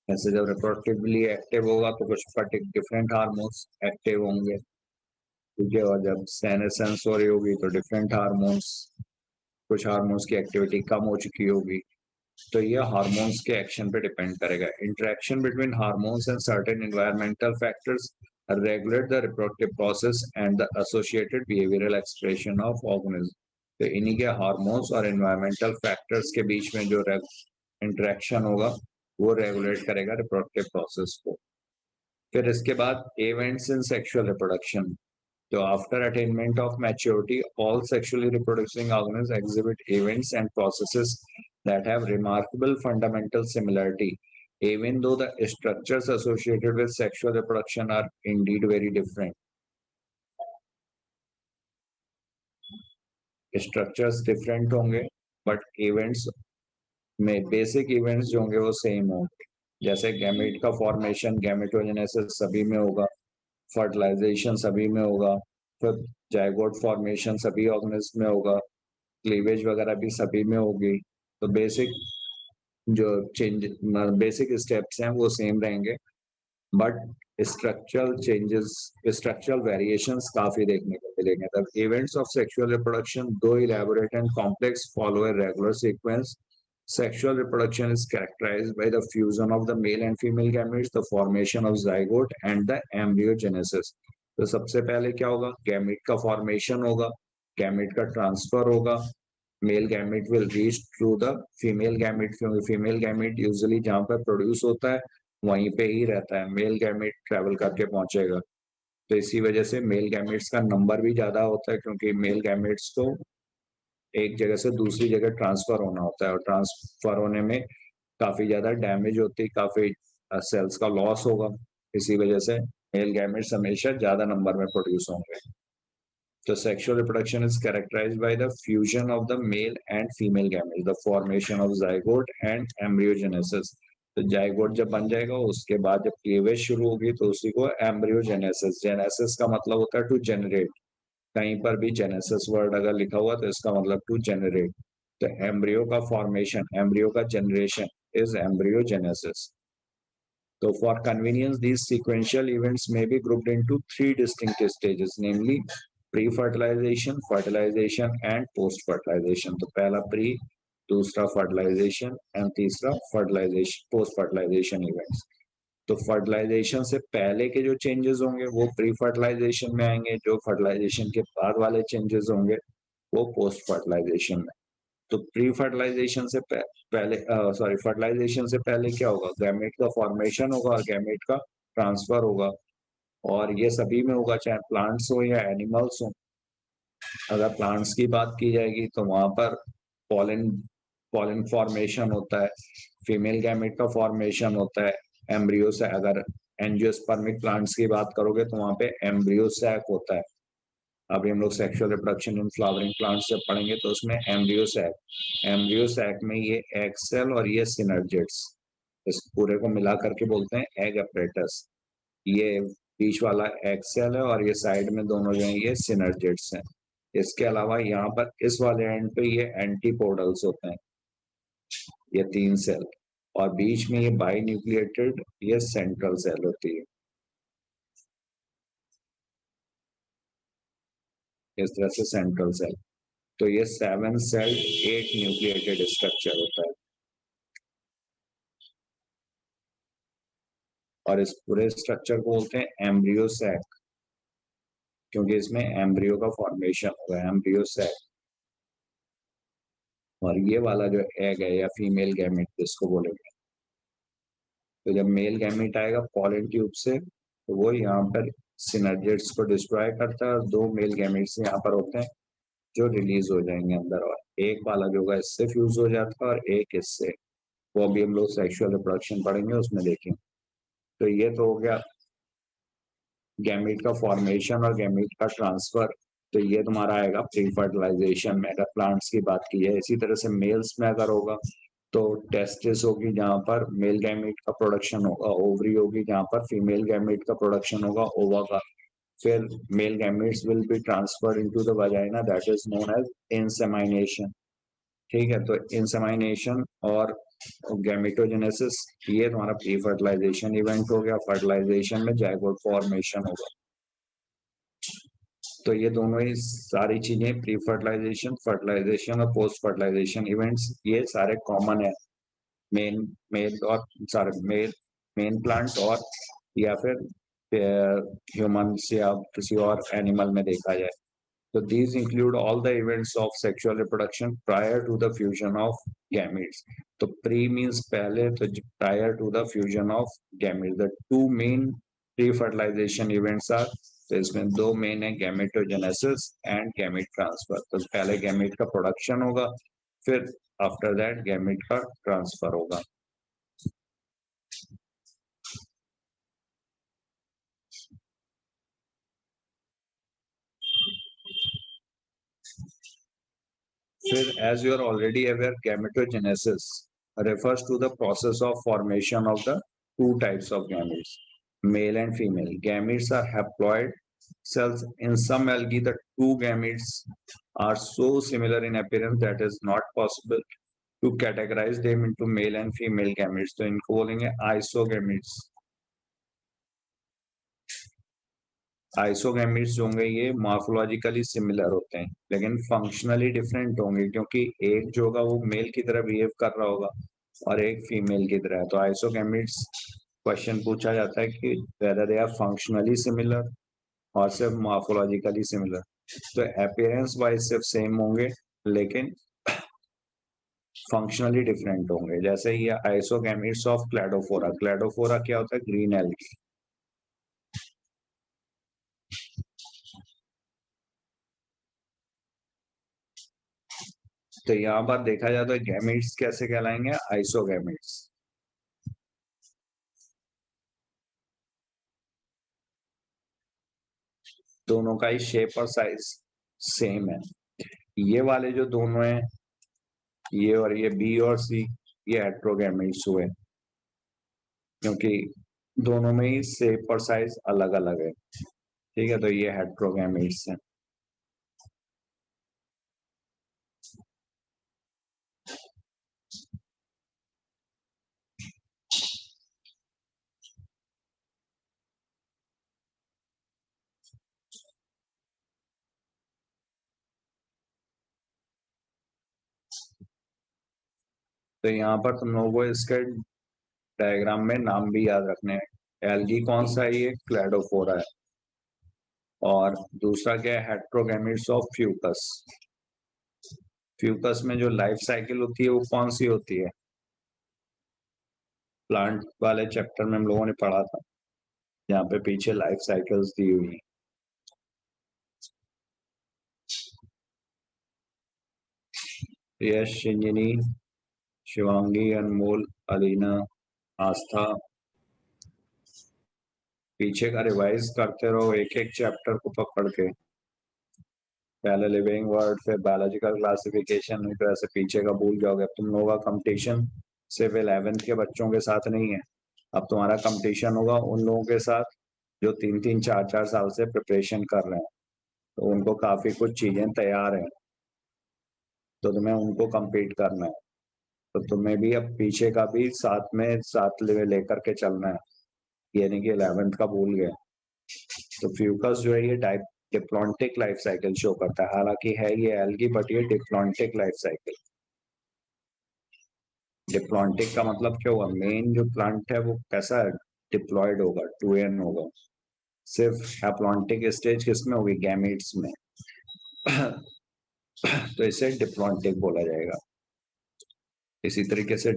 ऐसे जब रिप्रोडक्टिवली एक्टिव होगा तो कुछ डिफरेंट हार्मोन्स एक्टिव होंगे, ठीक है, और जब सेनेसेंस हो रही होगी तो डिफरेंट हार्मोन्स, कुछ हार्मोन्स की एक्टिविटी कम हो चुकी होगी। तो ये हार्मोन्स के एक्शन पे डिपेंड करेगा। Interaction between hormones and certain environmental factors regulate the reproductive process and the associated behavioural expression of organism. तो इन्हीं के हार्मोन्स और एनवायरमेंटल फैक्टर्स के बीच में जो इंटरेक्शन होगा वो रेगुलेट करेगा रिप्रोडक्टिव प्रोसेस को। फिर इसके बाद events in sexual reproduction. So after attainment of maturity, all sexually reproducing organisms exhibit events and processes that have remarkable fundamental similarity, even though the structures associated with sexual reproduction are indeed very different. Structures different होंगे, but events में basic events जो होंगे वो same होंगे। जैसे gamete का formation, gametogenesis सभी में होगा, फर्टिलाइजेशन सभी में होगा, फिर जाइगोट फॉर्मेशन सभी ऑर्गेनिज्म में होगा, क्लीवेज वगैरह भी सभी में होगी। तो बेसिक जो बेसिक स्टेप्स हैं वो सेम रहेंगे, but structural changes, structural variations काफी देखने को मिलेंगे। The events of sexual reproduction though elaborate and complex follow a regular sequence. Sexual reproduction is characterized by the fusion of the male and female gametes, the formation of zygote and the embryogenesis. तो सबसे पहले क्या होगा? Gamete का formation होगा, gamete का transfer होगा, male gamete will reach through the female gamete, क्योंकि फीमेल गैमेट यूजुअली जहां पर प्रोड्यूस होता है वहीं पे ही रहता है, मेल गैमेट ट्रेवल करके पहुंचेगा। तो इसी वजह से मेल गैमेट्स का नंबर भी ज्यादा होता है, क्योंकि मेल गैमेट्स को एक जगह से दूसरी जगह ट्रांसफर होना होता है, और ट्रांसफर होने में काफी ज्यादा डैमेज होती है, काफी सेल्स का लॉस होगा। इसी वजह से मेल गैमेट्स हमेशा ज्यादा नंबर में प्रोड्यूस होंगे। तो sexual reproduction is characterised by the fusion of the male and female gametes, the formation of zygote and embryogenesis. तो जाइगोट जब बन जाएगा उसके बाद जब क्लीवेज शुरू होगी तो उसी को एम्ब्रियोजेनेसिस, जेनेसिस का मतलब होता है टू जनरेट, कहीं पर भी जेनेसिस वर्ड अगर लिखा हुआ तो इसका मतलब टू जनरेट। तो एम्ब्रियो का फॉर्मेशन, एम्ब्रियो का जनरेशन इज एम्ब्रियोजेनेसिस। तो for convenience these sequential events may be grouped into 3 distinct stages, namely pre-fertilization, fertilization and post-fertilization। तो पहला प्री, दूसरा फर्टिलाइजेशन एंड तीसरा फर्टिलाइजेशन, पोस्ट फर्टिलाइजेशन इवेंट्स। तो fertilisation से पहले के जो चेंजेस होंगे वो प्री फर्टिलाइजेशन में आएंगे, जो फर्टिलाइजेशन के बाद वाले चेंजेस होंगे वो पोस्ट फर्टिलाइजेशन में। तो प्री फर्टिलाइजेशन से पहले फर्टिलाइजेशन से पहले क्या होगा? गैमेट का फॉर्मेशन होगा और गैमेट का ट्रांसफर होगा, और ये सभी में होगा, चाहे प्लांट्स हो या एनिमल्स हो। अगर प्लांट्स की बात की जाएगी तो वहां पर पॉलन पॉलन फॉर्मेशन होता है, फीमेल गैमेट का फॉर्मेशन होता है एम्ब्रियो से। अगर एंजियोस्पर्मिक प्लांट्स की बात करोगे तो वहां पे एम्ब्रियो सैक होता है। अभी हम लोग sexual reproduction in flowering plants जब पढ़ेंगे तो उसमें एम्ब्रियो सैक में ये एग सेल और ये सिनर्जिड्स, इस पूरे को मिला करके बोलते हैं एग अपरेटस। ये बीच वाला एग सेल है और ये साइड में दोनों जो है ये सिनर्जिड्स हैं। इसके अलावा यहाँ पर इस वाले एंड पे ये एंटीपोडल्स होते हैं, ये 3 सेल, और बीच में ये बाई न्यूक्लिएटेड ये सेंट्रल सेल होती है। इस तरह से सेंट्रल सेल। तो ये 7 सेल 8 न्यूक्लिएटेड स्ट्रक्चर होता है, और इस पूरे स्ट्रक्चर को बोलते हैं एम्ब्रियो सैक, क्योंकि इसमें एम्ब्रियो का फॉर्मेशन होगा, एम्ब्रियो सैक। और ये वाला जो एग है या फीमेल गैमेट जिसको बोलेंगे, तो जब मेल गैमेट आएगा पॉलन ट्यूब से तो वो यहाँ पर सिनर्जिड्स को डिस्ट्रॉय करता है, और 2 मेल गैमेट्स यहाँ पर होते हैं जो रिलीज हो जाएंगे अंदर, और एक वाला जो होगा इससे फ्यूज हो जाता है और एक इससे। वो अभी हम लोग सेक्सुअल रिप्रोडक्शन पढ़ेंगे उसमें देखेंगे। तो ये तो हो गया गैमेट का फॉर्मेशन और गैमेट का ट्रांसफर। तो ये तुम्हारा आएगा प्री फर्टिलाइजेशन में, अगर प्लांट्स की बात की है। इसी तरह से मेल्स में अगर होगा तो टेस्टिस होगी जहां पर मेल गैमेट का प्रोडक्शन होगा, ओवरी होगी जहां पर फीमेल गैमेट का प्रोडक्शन होगा, ओवा का। फिर male gametes will be transferred into the vagina, that is known as insemination. ठीक है, तो इंसेमाइनेशन और गैमेटोजेनेसिस ये तुम्हारा प्री फर्टिलाइजेशन इवेंट हो गया। फर्टिलाइजेशन में जाइगोट फॉर्मेशन होगा। तो ये दोनों ही सारी चीजें प्री फर्टिलाइजेशन, फर्टिलाइजेशन और पोस्ट फर्टिलाइजेशन इवेंट्स ये सारे कॉमन है मेन मेल और सारे मेन प्लांट और या फिर ह्यूमंस या किसी और एनिमल में देखा जाए। So these include all the events of sexual reproduction prior to the fusion of gametes. तो pre means पहले, तो prior to the fusion of gametes. The two main pre-fertilization events are, तो इसमें दो main है gametogenesis and gamete transfer. तो पहले gamete का production होगा, फिर after that gamete का transfer होगा। फिर as you are already aware, gametogenesis refers to the process of formation of the two types of gametes, male and female. Gametes are haploid cells. In some algae, the two gametes are so similar in appearance that is not possible to categorize them into male and female gametes. तो इनको बोलेंगे isogametes. आइसोगैमेट्स जो होंगे ये morphologically similar होते हैं लेकिन functionally different होंगे, क्योंकि एक जो होगा वो मेल की तरह बिहेव कर रहा होगा और एक फीमेल की तरह। तो आइसोगैमेट्स क्वेश्चन पूछा जाता है कि whether they are functionally similar और सिर्फ मॉर्फोलॉजिकली सिमिलर। तो अपीयरेंस वाइज सिर्फ सेम होंगे लेकिन फंक्शनली डिफरेंट होंगे। जैसे ये आइसोगैमेट्स ऑफ क्लैडोफोरा। क्लैडोफोरा क्या होता है? Green algae. तो यहाँ पर देखा जाए तो गैमेट्स कैसे कहलाएंगे? आइसोगैमेट्स। दोनों का ही शेप और साइज सेम है। ये वाले जो दोनों हैं, ये और ये बी और सी, ये हेट्रोगैमेट्स हुए क्योंकि दोनों में ही शेप और साइज अलग अलग है। ठीक है, तो ये हेट्रोगैमेट्स हैं। तो यहाँ पर तुम लोगों को इसके डायग्राम में नाम भी याद रखने हैं। एल्गी कौन सा है? ये क्लैडोफोरा है। और दूसरा क्या है? हेट्रोगैमेट्स ऑफ फ्यूकस। फ्यूकस में जो लाइफ साइकिल होती है वो कौन सी होती है? प्लांट वाले चैप्टर में हम लोगों ने पढ़ा था, यहाँ पे पीछे लाइफ साइकिल्स दी हुई है। यश, शिंजनी, शिवांगी, अनमोल, अलीना, आस्था, पीछे का रिवाइज करते रहो एक एक चैप्टर को पकड़ के। पहले लिविंग वर्ड, फिर बायोलॉजिकल क्लासिफिकेशन, नहीं तो ऐसे पीछे का भूल जाओगे। अब तुम लोगों का कंपटीशन सिर्फ 11th के बच्चों के साथ नहीं है, अब तुम्हारा कंपटीशन होगा उन लोगों के साथ जो 3-3, 4-4 साल से प्रिपरेशन कर रहे हैं। तो उनको काफी कुछ चीजें तैयार हैं, तो तुम्हें उनको compete करना है। तो तुम्हें भी अब पीछे का भी साथ में साथ लेकर के चलना है, ये नहीं कि 11th का भूल गए। तो फ्यूकस जो है ये डिप्लॉन्टिक लाइफ साइकिल शो करता है, हालांकि है ये एल्गी बट ये डिप्लॉन्टिक लाइफ साइकिल। डिप्लॉन्टिक का मतलब क्या हुआ? मेन जो प्लांट है वो कैसा है? डिप्लॉयड होगा, 2n होगा। सिर्फ हैप्लॉन्टिक स्टेज किसमें होगी? गैमेट्स में। तो इसे डिप्लॉन्टिक बोला जाएगा। इसी तरीके से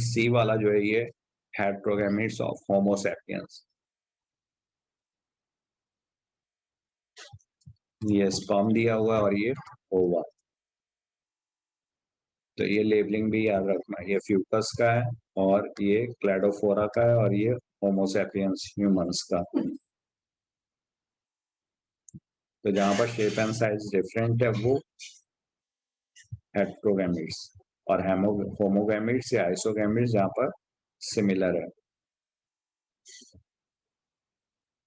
सी वाला जो है ये हेट्रोगैमेट्स ऑफ होमो सैपियंस। ये स्पर्म दिया हुआ और ये ओवा। तो ये लेबलिंग भी याद रखना, ये फ्यूकस का है और ये क्लैडोफोरा का है और ये होमोसेपियंस ह्यूमंस का। तो जहां पर शेप एंड साइज डिफरेंट है वो हेट्रोगैमिट्स, और होमोगैमिट्स या आइसोगैमिट्स जहां पर सिमिलर है।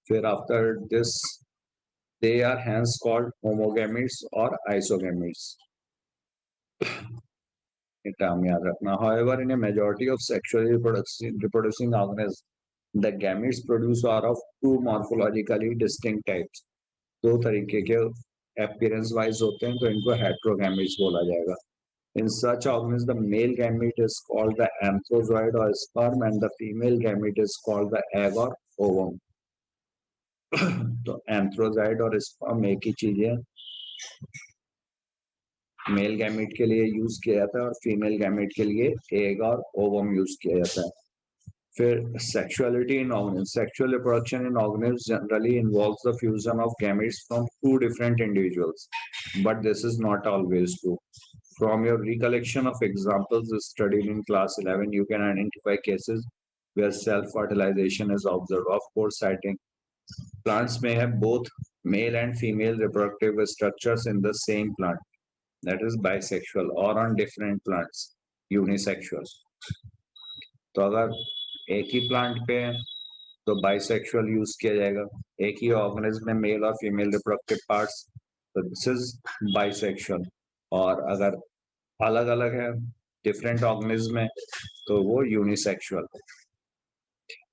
फिर after this they are hence called homogametes or isogametes. ये term याद रखना। However, in a majority of sexually reproducing organisms, the gametes produced are of two morphologically distinct types. दो तरीके के appearance wise होते हैं, तो इनको heterogametes बोला जाएगा। In such organisms, the male gamete is called the anthrozoid or sperm, and the female gamete is called the egg or ovum. तो एंथ्रोजाइड और स्पर्म एक ही चीज है। मेल गैमेट के लिए यूज किया जाता है और फीमेल गैमेट के लिए एग और ओवम यूज किया जाता है। फिर sexuality in organism, sexual reproduction in organism generally involves the fusion of gametes from two different individuals, but this is not always true. From your recollection of examples studied in class 11, you can identify cases where self-fertilization is observed. Of course, citing plants may have both male and female reproductive structures in the same plant, that is bisexual, or on different plants, unisexual. तो अगर एक ही plant पे तो bisexual use किया जाएगा, एक ही organism में mail और फीमेल रिप्रोडक्टिव पार्ट्स, तो दिस इज बाइसेक्सुअल। और अगर अलग अलग है डिफरेंट ऑर्गेनिज्म में तो वो unisexual.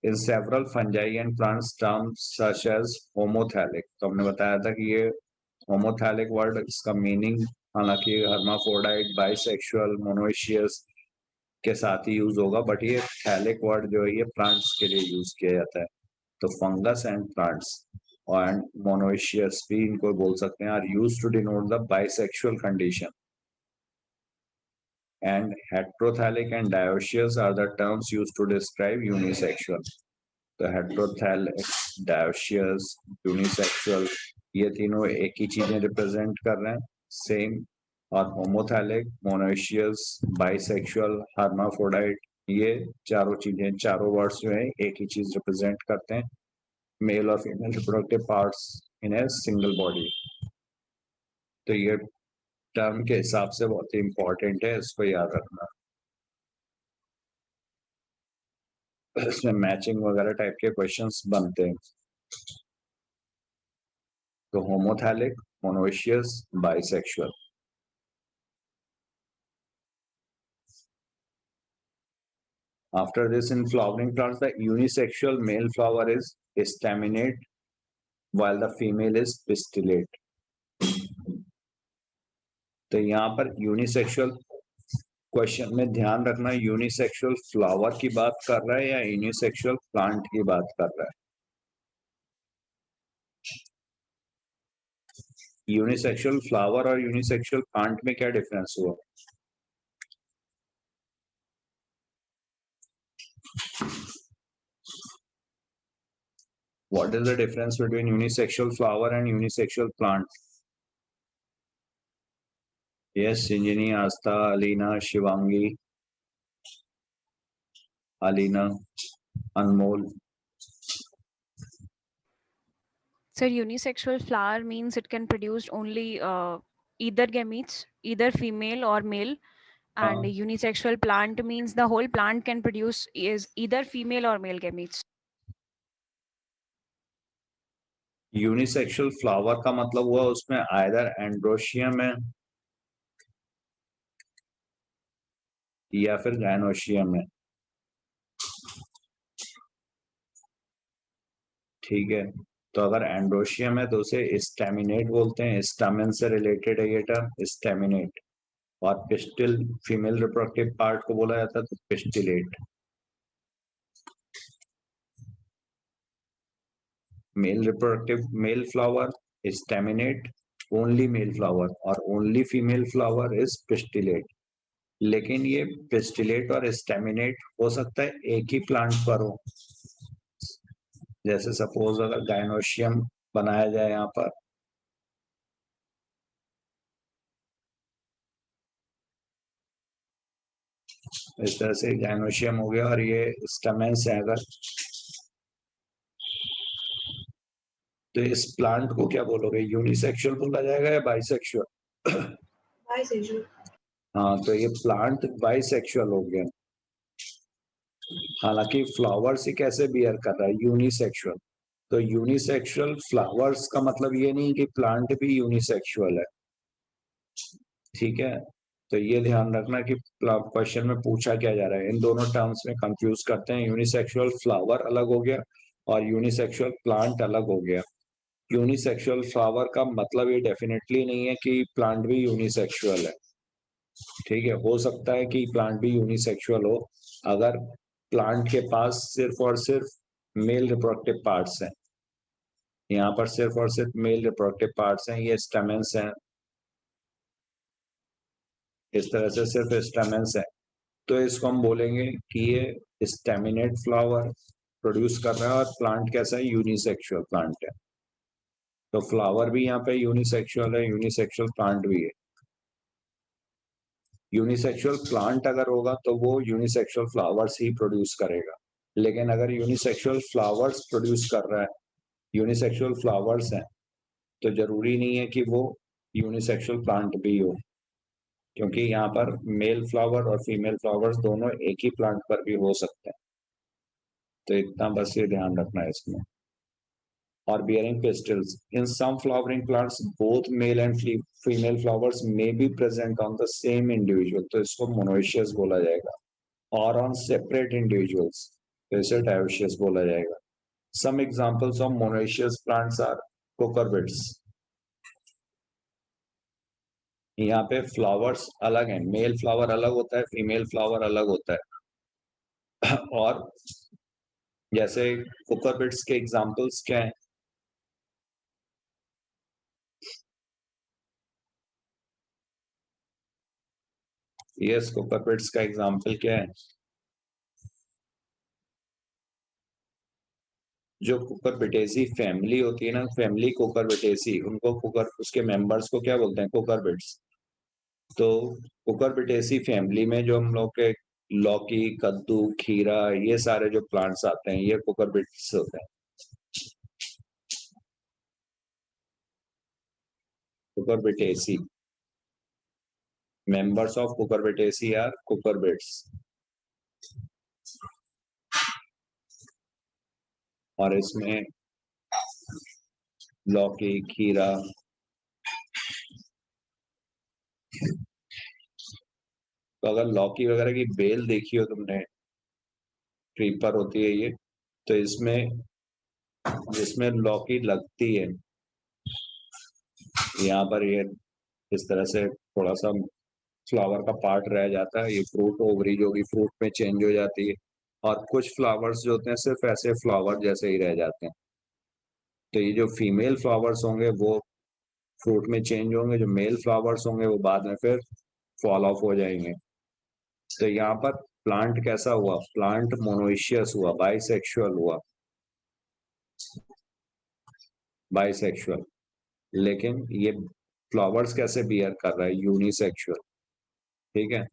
In several fungi and plants terms such as homothallic, तो हमने बताया था कि ये होमोथैलिक वर्ड, इसका मीनिंग हालांकि हर्माफ्रोडाइट, बाइसेक्सुअल, मोनोइशियस के साथ ही यूज होगा, बट ये थैलिक वर्ड जो है ये प्लांट्स के लिए यूज किया जाता है। तो fungus and plants and monoecious भी इनको बोल सकते हैं, are used to denote the bisexual condition. And heterothalic and dioecious are the terms used to describe unisexual. तो heterothalic, dioecious, unisexual ये तीनों एक ही चीजें रिप्रेजेंट कर रहे हैं, सेम। और होमोथैलिक, मोनोइशियस, बाइसेक्सुअल, हर्माफ्रोडाइट, ये चारों चीजें, चारों वर्ड्स जो है एक ही चीज रिप्रेजेंट करते हैं, मेल और female reproductive parts in a single body. तो ये टर्म के हिसाब से बहुत ही इंपॉर्टेंट है, इसको याद रखना। इसमें मैचिंग वगैरह टाइप के क्वेश्चंस बनते हैं। तो homothallic, monoecious, bisexual. After this, in flowering plants, the unisexual male flower is staminate, while the female is pistillate. तो यहाँ पर यूनिसेक्सुअल क्वेश्चन में ध्यान रखना, यूनिसेक्सुअल फ्लावर की बात कर रहा है या यूनिसेक्सुअल प्लांट की बात कर रहा है। यूनिसेक्सुअल फ्लावर और यूनिसेक्सुअल प्लांट में क्या डिफरेंस हुआ? What is the difference between unisexual flower and unisexual plant? Yes, Sinjini, Asta, Alina, Shivangi, Alina, Anmol. So unisexual flower means it can produce only either gametes, either female or male, and unisexual plant means the whole plant can produce is either female or male gametes. Unisexual flower का मतलब हुआ उसमें either androecium है या फिर gynoecium है, ठीक है। तो अगर एंड्रोशियम है तो उसे स्टेमिनेट बोलते हैं, स्टामेन से रिलेटेड है ये टर्म, स्टेमिनेट। और पिस्टिल, फीमेल रिप्रोडक्टिव पार्ट को बोला जाता है तो pistillate. Male reproductive, male flower staminate, only male flower, और only female flower is pistillate. लेकिन ये पिस्टिलेट और स्टेमिनेट हो सकता है एक ही प्लांट पर हो, जैसे सपोज अगर गायनोशियम बनाया जाए यहाँ पर, इस तरह से गायनोशियम हो गया और ये स्टमेंस है, अगर तो इस प्लांट को क्या बोलोगे, यूनिसेक्सुअल बोला जाएगा या बाइसेक्सुअल? Bisexual. हाँ, तो ये प्लांट बाइसेक्सुअल हो गया। हालांकि फ्लावर्स ही कैसे बियर कर रहा है, यूनिसेक्सुअल। तो यूनिसेक्सुअल फ्लावर्स का मतलब ये नहीं कि प्लांट भी यूनिसेक्सुअल है, ठीक है। तो ये ध्यान रखना कि क्वेश्चन में पूछा क्या जा रहा है, इन दोनों टर्म्स में कंफ्यूज करते हैं। यूनिसेक्सुअल फ्लावर अलग हो गया और यूनिसेक्सुअल प्लांट अलग हो गया। यूनिसेक्सुअल फ्लावर का मतलब ये डेफिनेटली नहीं है कि प्लांट भी यूनिसेक्सुअल है, ठीक है। हो सकता है कि प्लांट भी यूनिसेक्सुअल हो अगर प्लांट के पास सिर्फ और सिर्फ मेल रिप्रोडक्टिव पार्ट्स हैं। यहाँ पर सिर्फ और सिर्फ मेल रिप्रोडक्टिव पार्ट्स हैं, ये स्टेमेंस हैं, इस तरह से सिर्फ स्टेमेंस है, तो इसको हम बोलेंगे कि ये स्टेमिनेट फ्लावर प्रोड्यूस कर रहा है। और प्लांट कैसा है, यूनिसेक्सुअल प्लांट है। तो फ्लावर भी यहाँ पे यूनिसेक्सुअल है, यूनिसेक्सुअल प्लांट भी है। यूनिसेक्सुअल प्लांट अगर होगा तो वो यूनिसेक्सुअल फ्लावर्स ही प्रोड्यूस करेगा, लेकिन अगर यूनिसेक्सुअल फ्लावर्स प्रोड्यूस कर रहा है, यूनिसेक्सुअल फ्लावर्स हैं, तो जरूरी नहीं है कि वो यूनिसेक्सुअल प्लांट भी हो, क्योंकि यहाँ पर मेल फ्लावर और फीमेल फ्लावर्स दोनों एक ही प्लांट पर भी हो सकते हैं। तो इतना बस ये ध्यान रखना है इसमें। और bearing pistils in some flowering plants both male and female flowers may be present on the same individual, तो इसको monoecious बोला जाएगा। और on separate individuals, तो इसे dioecious बोला जाएगा। Some examples of monoecious plants are cucurbits। यहाँ पे फ्लावर्स अलग हैं, मेल फ्लावर अलग होता है, फीमेल फ्लावर अलग होता है। और जैसे कुकरबिट्स के एग्जांपल्स क्या हैं, यस, कुकरबिट्स का एग्जांपल क्या है, जो कुकरबिटेसी फैमिली होती है ना, फैमिली कुकरबिटेसी, उनको कुकर उसके मेंबर्स को क्या बोलते हैं, कुकरबिट्स। तो कुकरबिटेसी फैमिली में जो हम लोग के लौकी, कद्दू, खीरा, ये सारे जो प्लांट्स आते हैं, ये कुकरबिट्स होते हैं। Cucurbitaceae, members of cucurbitaceae are cucurbits। और इसमें लौकी, खीरा, तो अगर लौकी वगैरह की बेल देखी हो तुमने, क्रीपर होती है ये, तो इसमें जिसमें लौकी लगती है, यहाँ पर ये इस तरह से थोड़ा सा फ्लावर का पार्ट रह जाता है, ये फ्रूट ओवरी जो भी फ्रूट में चेंज हो जाती है। और कुछ फ्लावर्स जो होते हैं सिर्फ ऐसे फ्लावर जैसे ही रह जाते हैं। तो ये जो फीमेल फ्लावर्स होंगे वो फ्रूट में चेंज होंगे, जो मेल फ्लावर्स होंगे वो बाद में फिर फॉल ऑफ हो जाएंगे। तो यहाँ पर प्लांट कैसा हुआ, प्लांट मोनोइशियस हुआ, बाइसेक्सुअल हुआ, बाइसेक्सुअल। लेकिन ये फ्लावर्स कैसे बियर कर रहा है, यूनिसेक्सुअल, ठीक है।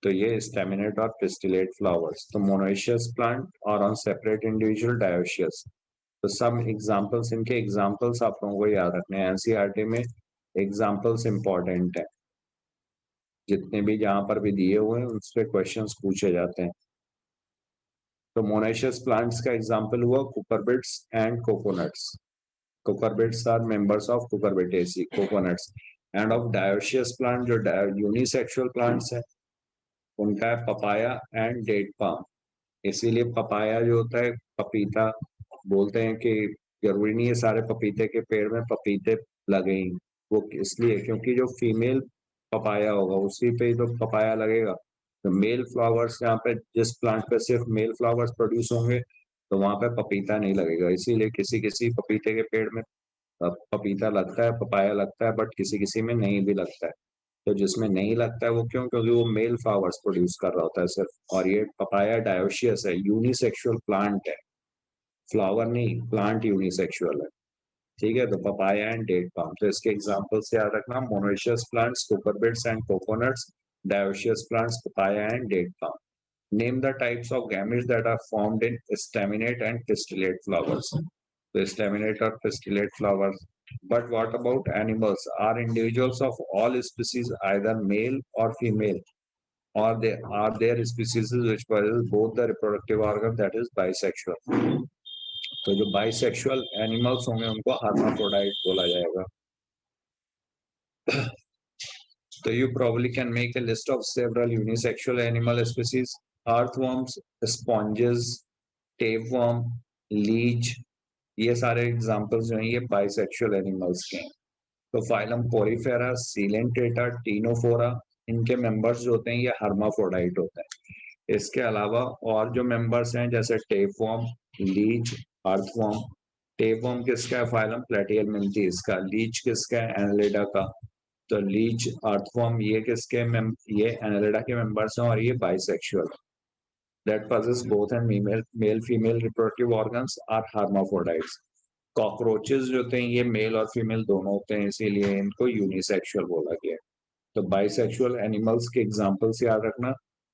तो ये स्टेमिनेट और पिस्टिलेट फ्लावर्स, तो मोनोइशियस प्लांट और ऑन सेपरेट इंडिविजुअल डायोशियस। तो सब एग्जांपल्स, इनके एग्जांपल्स आप लोगों को याद रखने हैं, एनसीईआरटी में एग्जांपल्स इंपॉर्टेंट है, जितने भी जहां पर भी दिए हुए हैं उस पर क्वेश्चंस पूछे जाते हैं। तो मोनोइशियस प्लांट्स का एग्जांपल हुआ cucurbits and coconuts. Cucurbits are members of Cucurbitaceae, coconuts, and of dioecious plant जो unisexual plants है, उनका है पपाया एंड डेट पाम। इसीलिए पपाया जो होता है, पपीता बोलते हैं कि जरूरी नहीं है सारे पपीते के पेड़ में पपीते लगे ही, वो इसलिए क्योंकि जो फीमेल पपाया होगा उसी पे ही तो पपाया लगेगा। तो मेल फ्लावर्स यहाँ पे, जिस प्लांट पे सिर्फ मेल फ्लावर्स प्रोड्यूस होंगे, तो वहां पे पपीता नहीं लगेगा। इसीलिए किसी किसी पपीते के पेड़ में पपीता लगता है, पपाया लगता है, बट किसी किसी में नहीं भी लगता है। तो जिसमें नहीं लगता है वो क्यों, क्योंकि वो मेल फ्लावर्स प्रोड्यूस कर रहा होता है सिर्फ। और ये पपाया डायोशियस है, यूनिसेक्सुअल प्लांट है, फ्लावर नहीं, प्लांट यूनिसेक्सुअल है, ठीक है। तो पपाया एंड डेट पाम, तो इसके एग्जांपल से याद रखना, monoecious plants cucurbits and coconuts, dioecious plants papaya and date palm. Name the types of gametes that are formed in staminate and pistillate flowers. तो staminate और pistillate flowers. But what about animals? Are individuals of all species either male or female, or are there species which possess both the reproductive organ, that is bisexual? तो जो bisexual animals होंगे उनको hermaphrodite बोला जाएगा. So you probably can make a list of several unisexual animal species: earthworms, sponges, tapeworm, leech. ये सारे examples जो हैं ये बाइसेक्सुअल एनिमल्स के हैं. तो फाइलम पोरीफेरा, सीलेंट्रेटा, टीनोफोरा, इनके मेंबर्स जो होते हैं ये हर्माफ्रोडाइट होते हैं. इसके अलावा और जो मेंबर्स हैं जैसे टेपवर्म, लीच, अर्थवर्म. टेपवर्म किसका है? फाइलम प्लेटिहेलमिन्थीज का. लीच किसका है? एनालिडा का. तो लीच, अर्थवर्म ये किसके ये एनालिडा के मेंबर्स हैं और ये bisexual. that possess both and male female reproductive organs are hermaphrodites. Cockroaches जो होते हैं ये मेल और फीमेल दोनों होते हैं, इसीलिए इनको यूनिसेक्सुअल बोला गया. तो बाइसेक्सुअल एनिमल्स के एग्जांपल्स याद रखना.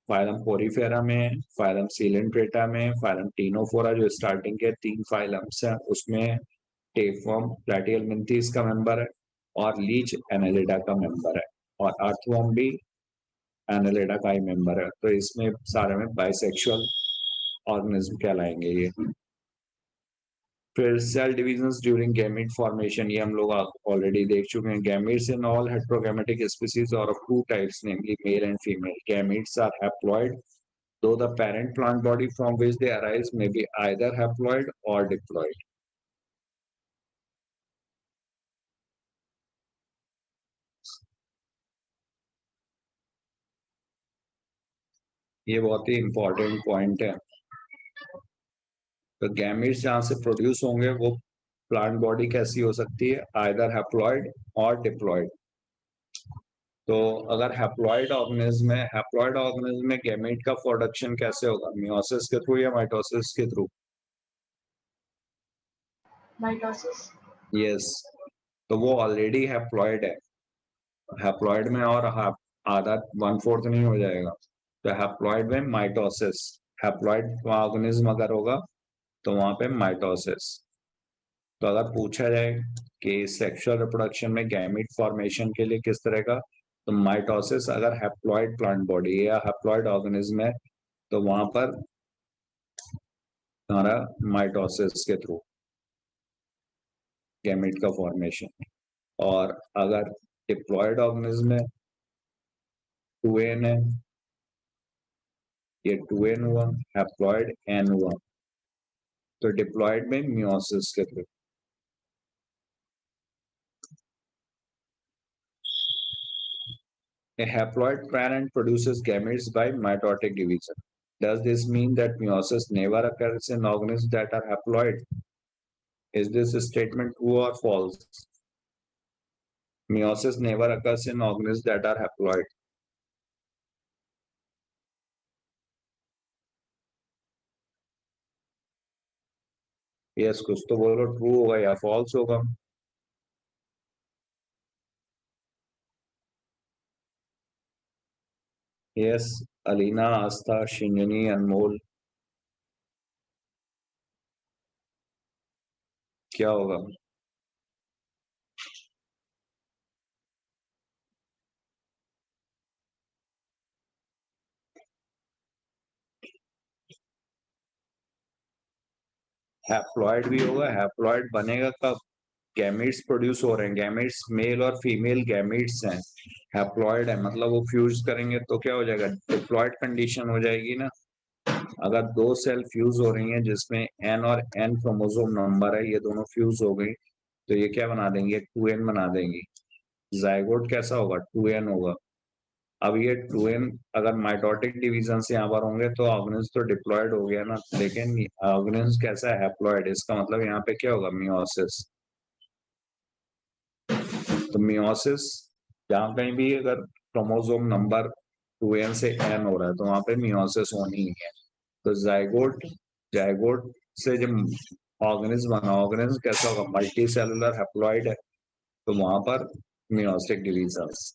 फाइलम पोरीफेरा में, फाइलम सीलेंट्रेटा में, फाइलम टीनोफोरा जो स्टार्टिंग के 3 फाइलम्स हैं उसमें टेपवर्म प्लेटिहेलमिन्थीज का मेंबर है और लीच एनालिडा का मेंबर है और अर्थवर्म भी एनालिडा का ही मेंबर है. तो इसमें सारे में बाइसेक्सुअल ऑर्गेनिज्म कहलाएंगे ये. फिर cell divisions during gamete formation, ये हम लोग ऑलरेडी देख चुके हैं. Gametes in all heterogametic species are of 2 types, namely male and female. Gametes are haploid, though the parent plant body from which they arise may be either haploid or diploid. ये बहुत ही important point है. तो gametes जहां से produce होंगे वो plant body कैसी हो सकती है? आइदर हैप्लॉइड और डिप्लॉइड. तो अगर हैप्लॉइड ऑर्गेनिज्म है, हैप्लॉइड ऑर्गेनिज्म में गैमीट का प्रोडक्शन कैसे होगा? मियोसिस के थ्रू या माइटोसिस के थ्रू? माइटोसिस. यस. तो वो ऑलरेडी हैप्लॉइड है. हैप्लॉइड में और आधा 1/4 नहीं हो जाएगा. तो हैप्लॉइड में माइटोसिस. हैप्लॉइड ऑर्गेनिज्म अगर होगा तो वहां पे माइटोसिस. तो अगर पूछा जाए कि सेक्सुअल रिप्रोडक्शन में गैमीट फॉर्मेशन के लिए किस तरह का, तो माइटोसिस अगर हैप्लॉइड प्लांट बॉडी या हैप्लॉइड ऑर्गेनिज्म है तो वहां पर हमारा माइटोसिस के थ्रू गैमीट का फॉर्मेशन. और अगर डिप्लॉइड ऑर्गेनिज्म है, 2n है, ये 2n हुआ, हैप्लॉइड n हुआ. तो डिप्लॉइड में मियोसिस के through. A haploid parent produces gametes by mitotic division. Does this mean that meiosis never occurs in organisms that are haploid? Is this statement true or false? Meiosis never occurs in organisms that are haploid. Yes, कुछ तो बोलो true होगा या false होगा. Yes, Alina, आस्था, शिंजनी, अनमोल. क्या होगा? Haploid भी होगा. हैप्लॉइड बनेगा कब? गैमेट्स प्रोड्यूस हो रहे हैं, गैमेट्स मेल और फीमेल गैमेट्स हैं, हैप्लॉइड है, मतलब वो फ्यूज करेंगे तो क्या हो जाएगा? डिप्लॉइड कंडीशन हो जाएगी ना. अगर 2 सेल फ्यूज हो रही हैं जिसमें n और n क्रोमोसोम नंबर है, ये दोनों फ्यूज हो गई तो ये क्या बना देंगे? 2n बना देंगी. जाइगोट कैसा होगा? 2n होगा. अब ये 2n अगर माइटोटिक डिवीजन से यहाँ पर होंगे तो ऑर्गेनिज्म तो डिप्लॉयड हो गया ना, लेकिन ऑर्गेनिज्म कैसा है? हैप्लॉइड. इसका मतलब यहाँ पे क्या होगा? मियोसिस. तो मियोसिस जहां कहीं भी अगर क्रोमोसोम नंबर 2n से n हो रहा है तो वहां पे मियोसिस होनी ही है. तो जाइगोट, जाइगोट से जब ऑर्गेनिज्म बना, ऑर्गेनिज्म कैसा होगा? मल्टी सेलुलर हैप्लॉइड है, तो वहां पर मियोसिक डिवीजन्स.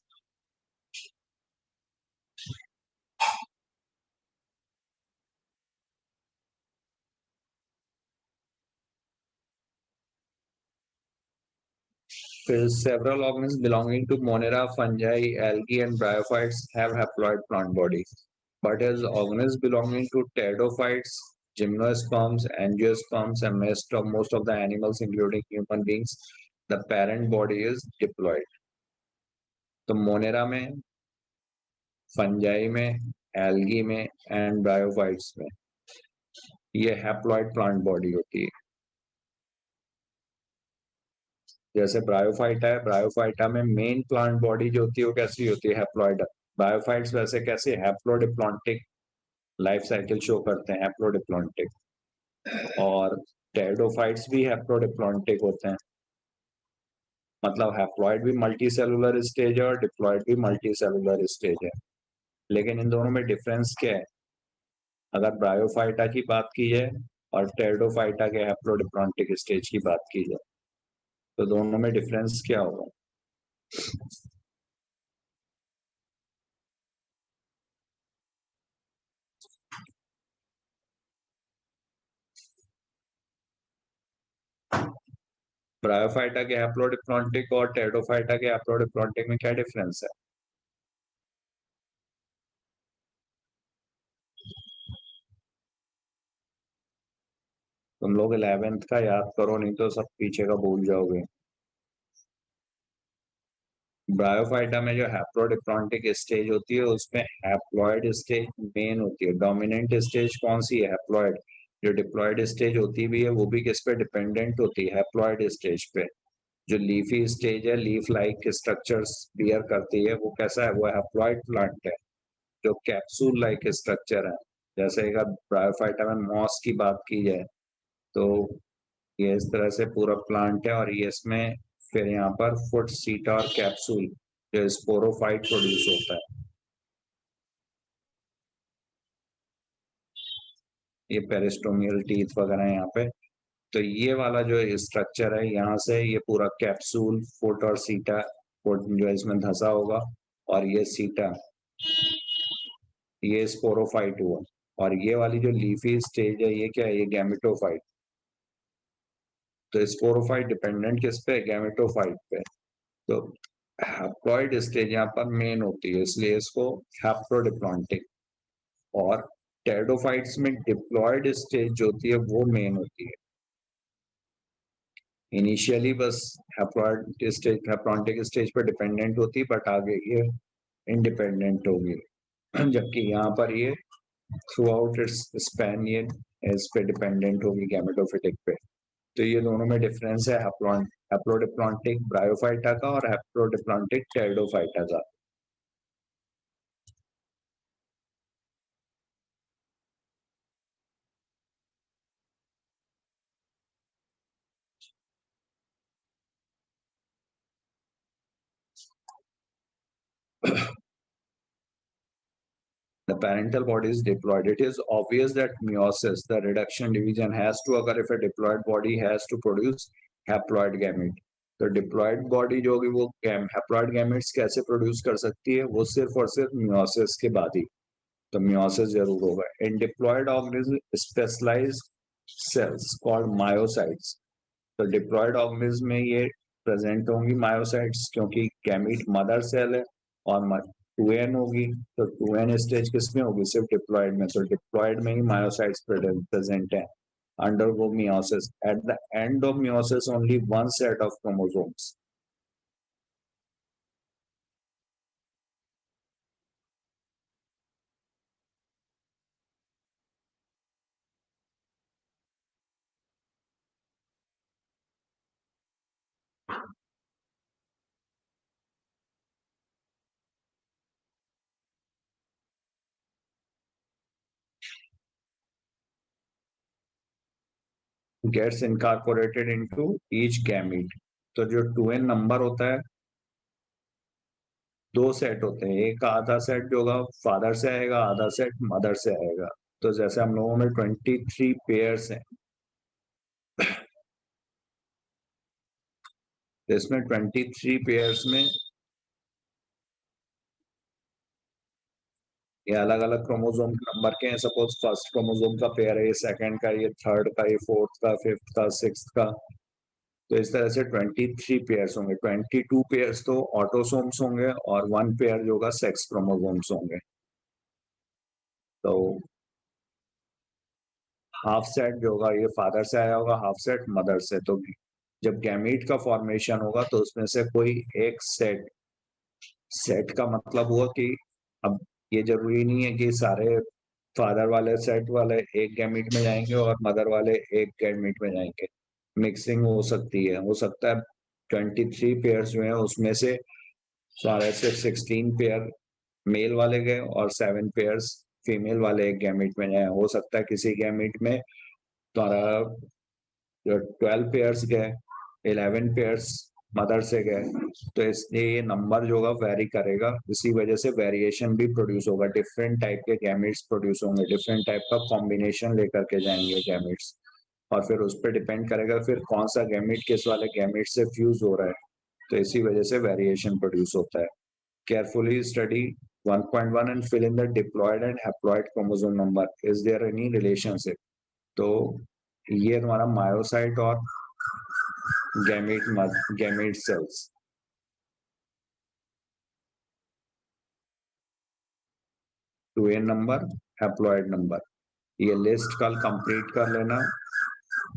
फिर several organisms belonging to Monera, fungi, algae, and bryophytes have haploid plant body. But as organisms belonging to pteridophytes, gymnosperms, angiosperms, and most of the animals, including human beings, the parent body is diploid. तो Monera में, fungi में, algae में and bryophytes में ये haploid plant body होती है. जैसे bryophyta है, ब्रायोफाइटा में मेन प्लांट बॉडी जो होती है वो कैसी होती है, हैप्लॉइड. ब्रायोफाइट्स वैसे कैसे, हैप्लोडिप्लॉन्टिक लाइफ साइकिल शो करते हैं, हैप्लोडिप्लॉन्टिक. और टेरिडोफाइट्स भी हैप्लोडिप्लॉन्टिक होते हैं. मतलब हैप्लॉइड भी मल्टी सेलुलर स्टेज है और डिप्लॉइड भी मल्टी सेलुलर स्टेज है. लेकिन इन दोनों में डिफरेंस क्या है? अगर ब्रायोफाइटा की बात की जाए और टेरिडोफाइटा के हैप्लोडिप्लॉन्टिक स्टेज की बात की जाए तो दोनों में डिफरेंस क्या होगा? ब्रायोफाइटा के हैप्लोडिप्लॉन्टिक और टेरिडोफाइटा के हैप्लोडिप्लॉन्टिक में क्या डिफरेंस है? तुम लोग 11th का याद करो, नहीं तो सब पीछे का भूल जाओगे. ब्रायोफाइटा में जो हैप्लोडिप्लॉन्टिक स्टेज होती है उसमें हैप्लॉइड स्टेज मेन होती है. डोमिनेंट स्टेज कौन सी है? हैप्लॉइड. जो डिप्लॉइड स्टेज होती भी है वो भी किस पे डिपेंडेंट होती है? हैप्लॉइड स्टेज पे. जो लीफी स्टेज है, लीफ लाइक स्ट्रक्चर्स बियर करती है, वो कैसा है? वो हैप्लॉइड प्लांट है जो कैप्सूल लाइक स्ट्रक्चर है. जैसे अगर ब्रायोफाइटा में मॉस की बात की जाए तो ये इस तरह से पूरा प्लांट है और ये इसमें फिर यहाँ पर फुट, सीटा और कैप्सूल जो स्पोरोफाइट प्रोड्यूस होता है. ये पेरिस्टोमियल टीथ वगैरह यहाँ पे. तो ये वाला जो स्ट्रक्चर है यहाँ से ये पूरा कैप्सूल, फुट और सीटा, फुट जो इसमें धंसा होगा और ये सीटा, ये स्पोरोफाइट हुआ. और ये वाली जो लीफी स्टेज है ये क्या है? ये गैमेटोफाइट. तो स्पोरोफाइट डिपेंडेंट किस पे? गैमेटोफाइट पे. तो हैप्लॉइड स्टेज यहाँ पर मेन होती है, इसलिए इसको हैप्लोडिप्लॉन्टिक. और टेरिडोफाइट्स में डिप्लॉइड स्टेज जो होती है वो मेन होती है. इनिशियली बस हैप्लॉइड स्टेज हैप्लॉन्टिक स्टेज पर डिपेंडेंट होती है, बट आगे ये इंडिपेंडेंट होगी. जबकि यहाँ पर ये थ्रू आउट इट्स स्पैन ये इस पे डिपेंडेंट होगी, गैमेटोफिटिक पे. तो ये दोनों में डिफरेंस है हैप्लोडिप्लॉन्टिक ब्रायोफाइटा का और हैप्लोडिप्लॉन्टिक टेरिडोफाइटा का. The parental body is diploid. It is obvious that meiosis, the reduction division, has to occur if a diploid body has to produce haploid gamete. तो डिप्लॉइड बॉडी जो होगी वो haploid gametes कैसे produce कर सकती है? वो सिर्फ और सिर्फ मियोसिस के बाद ही. तो मियोसिस जरूर होगा. In diploid organism specialised cells called meiocytes. तो डिप्लॉइड ऑर्गेनिज्म में ये प्रेजेंट होंगी मायोसाइट्स, क्योंकि गैमीट मदर सेल है और 2n होगी. तो 2n स्टेज किसमें होगी? सिर्फ डिप्लॉइड में. तो डिप्लॉइड में ही मायोसाइट्स प्रेजेंट है. Undergo meiosis. At the end of meiosis, only one set of chromosomes. Gets incorporated into each gamete. तो जो 2n नंबर होता है, दो सेट होते हैं. एक आधा सेट जो होगा फादर से आएगा, आधा सेट मदर से आएगा. तो जैसे हम लोगों में 23 पेयर्स हैं, तो इसमें 23 पेयर्स में ये अलग अलग क्रोमोसोम के नंबर के हैं. सपोज फर्स्ट क्रोमोसोम का पेयर है, ये सेकंड का, ये थर्ड का, ये फोर्थ का, फिफ्थ का, सिक्स्थ का. तो इस तरह से 23 पेयर्स होंगे। 22 पेयर्स तो ऑटोसोम्स होंगे और 1 पेयर जो होगा सेक्स क्रोमोसोम्स होंगे। तो हाफ सेट जो होगा ये फादर से आया होगा, हाफ सेट मदर से। तो जब गैमीट का फॉर्मेशन होगा तो उसमें से कोई एक सेट का मतलब हुआ कि अब ये जरूरी नहीं है कि सारे फादर वाले सेट वाले एक गैमीट में जाएंगे और मदर वाले एक गैमीट में जाएंगे। मिक्सिंग हो सकती है, हो सकता है 23 पेयर्स जो है उसमें से सारे से 16 पेयर मेल वाले गए और 7 पेयर्स फीमेल वाले एक गैमीट में जाए। हो सकता है किसी गैमीट में तुम्हारा 12 पेयर्स गए, 11 पेयर्स मदर से गए, तो इसलिए ये नंबर जो होगा वेरी करेगा। इसी वजह से वेरिएशन भी प्रोड्यूस होगा, डिफरेंट टाइप के गैमेट्स प्रोड्यूस होंगे, डिफरेंट टाइप का कॉम्बिनेशन लेकर के जाएंगे गैमेट्स, और फिर उस पर डिपेंड करेगा फिर कौन सा गैमेट किस वाले गैमेट से फ्यूज हो रहा है। तो इसी वजह से वेरिएशन प्रोड्यूस होता है। Carefully study 1.1 and fill in the diploid and haploid chromosome number. Is there any relationship? तो ये तुम्हारा मायोसाइट और gamete cells. Two A number, haploid number. ये लिस्ट कल कंप्लीट कर लेना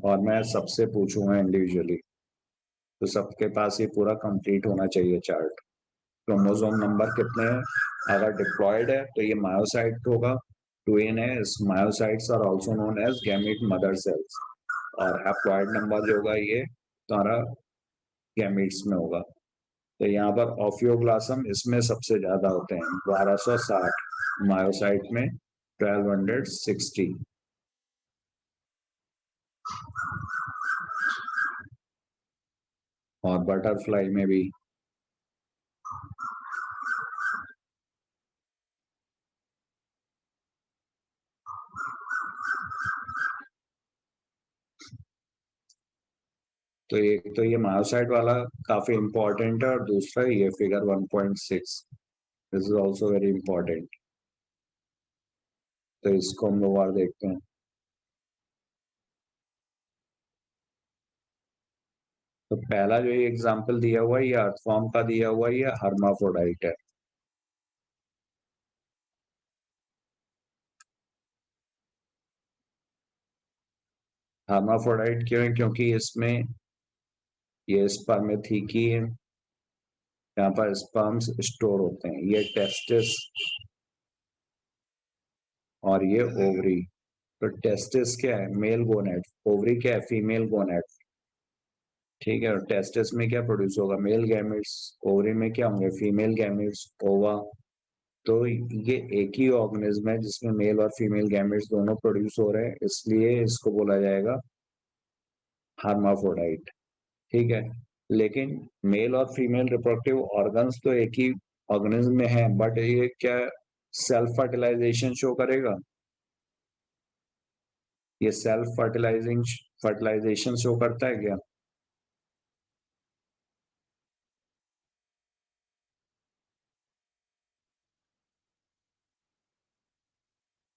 और मैं सबसे पूछूंगा इंडिविजुअली, तो सबके पास ये पूरा कंप्लीट होना चाहिए चार्ट। क्रोमोसोम नंबर कितने हैं? अगर डिप्लॉयड है तो ये मायोसाइट होगा, 2n है, meiocytes are also known as gamete mother cells, और हैप्लॉइड नंबर जो होगा ये तुम्हारा गैमेट्स में होगा। तो यहाँ पर ऑफियोग्लासम इसमें सबसे ज्यादा होते हैं, 1260, मायोसाइट में 1260। और बटरफ्लाई में भी तो एक तो ये मायोसाइट वाला काफी इंपॉर्टेंट है, और दूसरा ये figure 1.6, this is also very important. तो इसको हम लोग और देखते हैं। तो पहला जो ये एग्जांपल दिया हुआ है ये अर्थफॉर्म का दिया हुआ है, ये हर्माफ्रोडाइट है। हर्माफ्रोडाइट क्यों है? क्योंकि इसमें ये स्पर्मेथिकी है, यहाँ पर स्पर्म्स स्टोर होते हैं। ये टेस्टिस और ये ओवरी। तो टेस्टिस क्या है? मेल गोनेट। ओवरी क्या है? फीमेल गोनेट। ठीक है, और टेस्टिस में क्या प्रोड्यूस होगा? Male gametes. ओवरी में क्या होंगे? फीमेल गैमेट्स, ओवा। तो ये एक ही ऑर्गेनिज्म है जिसमें मेल और फीमेल गैमेट्स दोनों प्रोड्यूस हो रहे हैं, इसलिए इसको बोला जाएगा हर्माफ्रोडाइट। ठीक है, लेकिन मेल और फीमेल रिप्रोडक्टिव ऑर्गन्स तो एक ही ऑर्गेनिज्म में है, बट ये क्या सेल्फ फर्टिलाइजेशन शो करेगा? ये सेल्फ फर्टिलाइजेशन शो करता है क्या?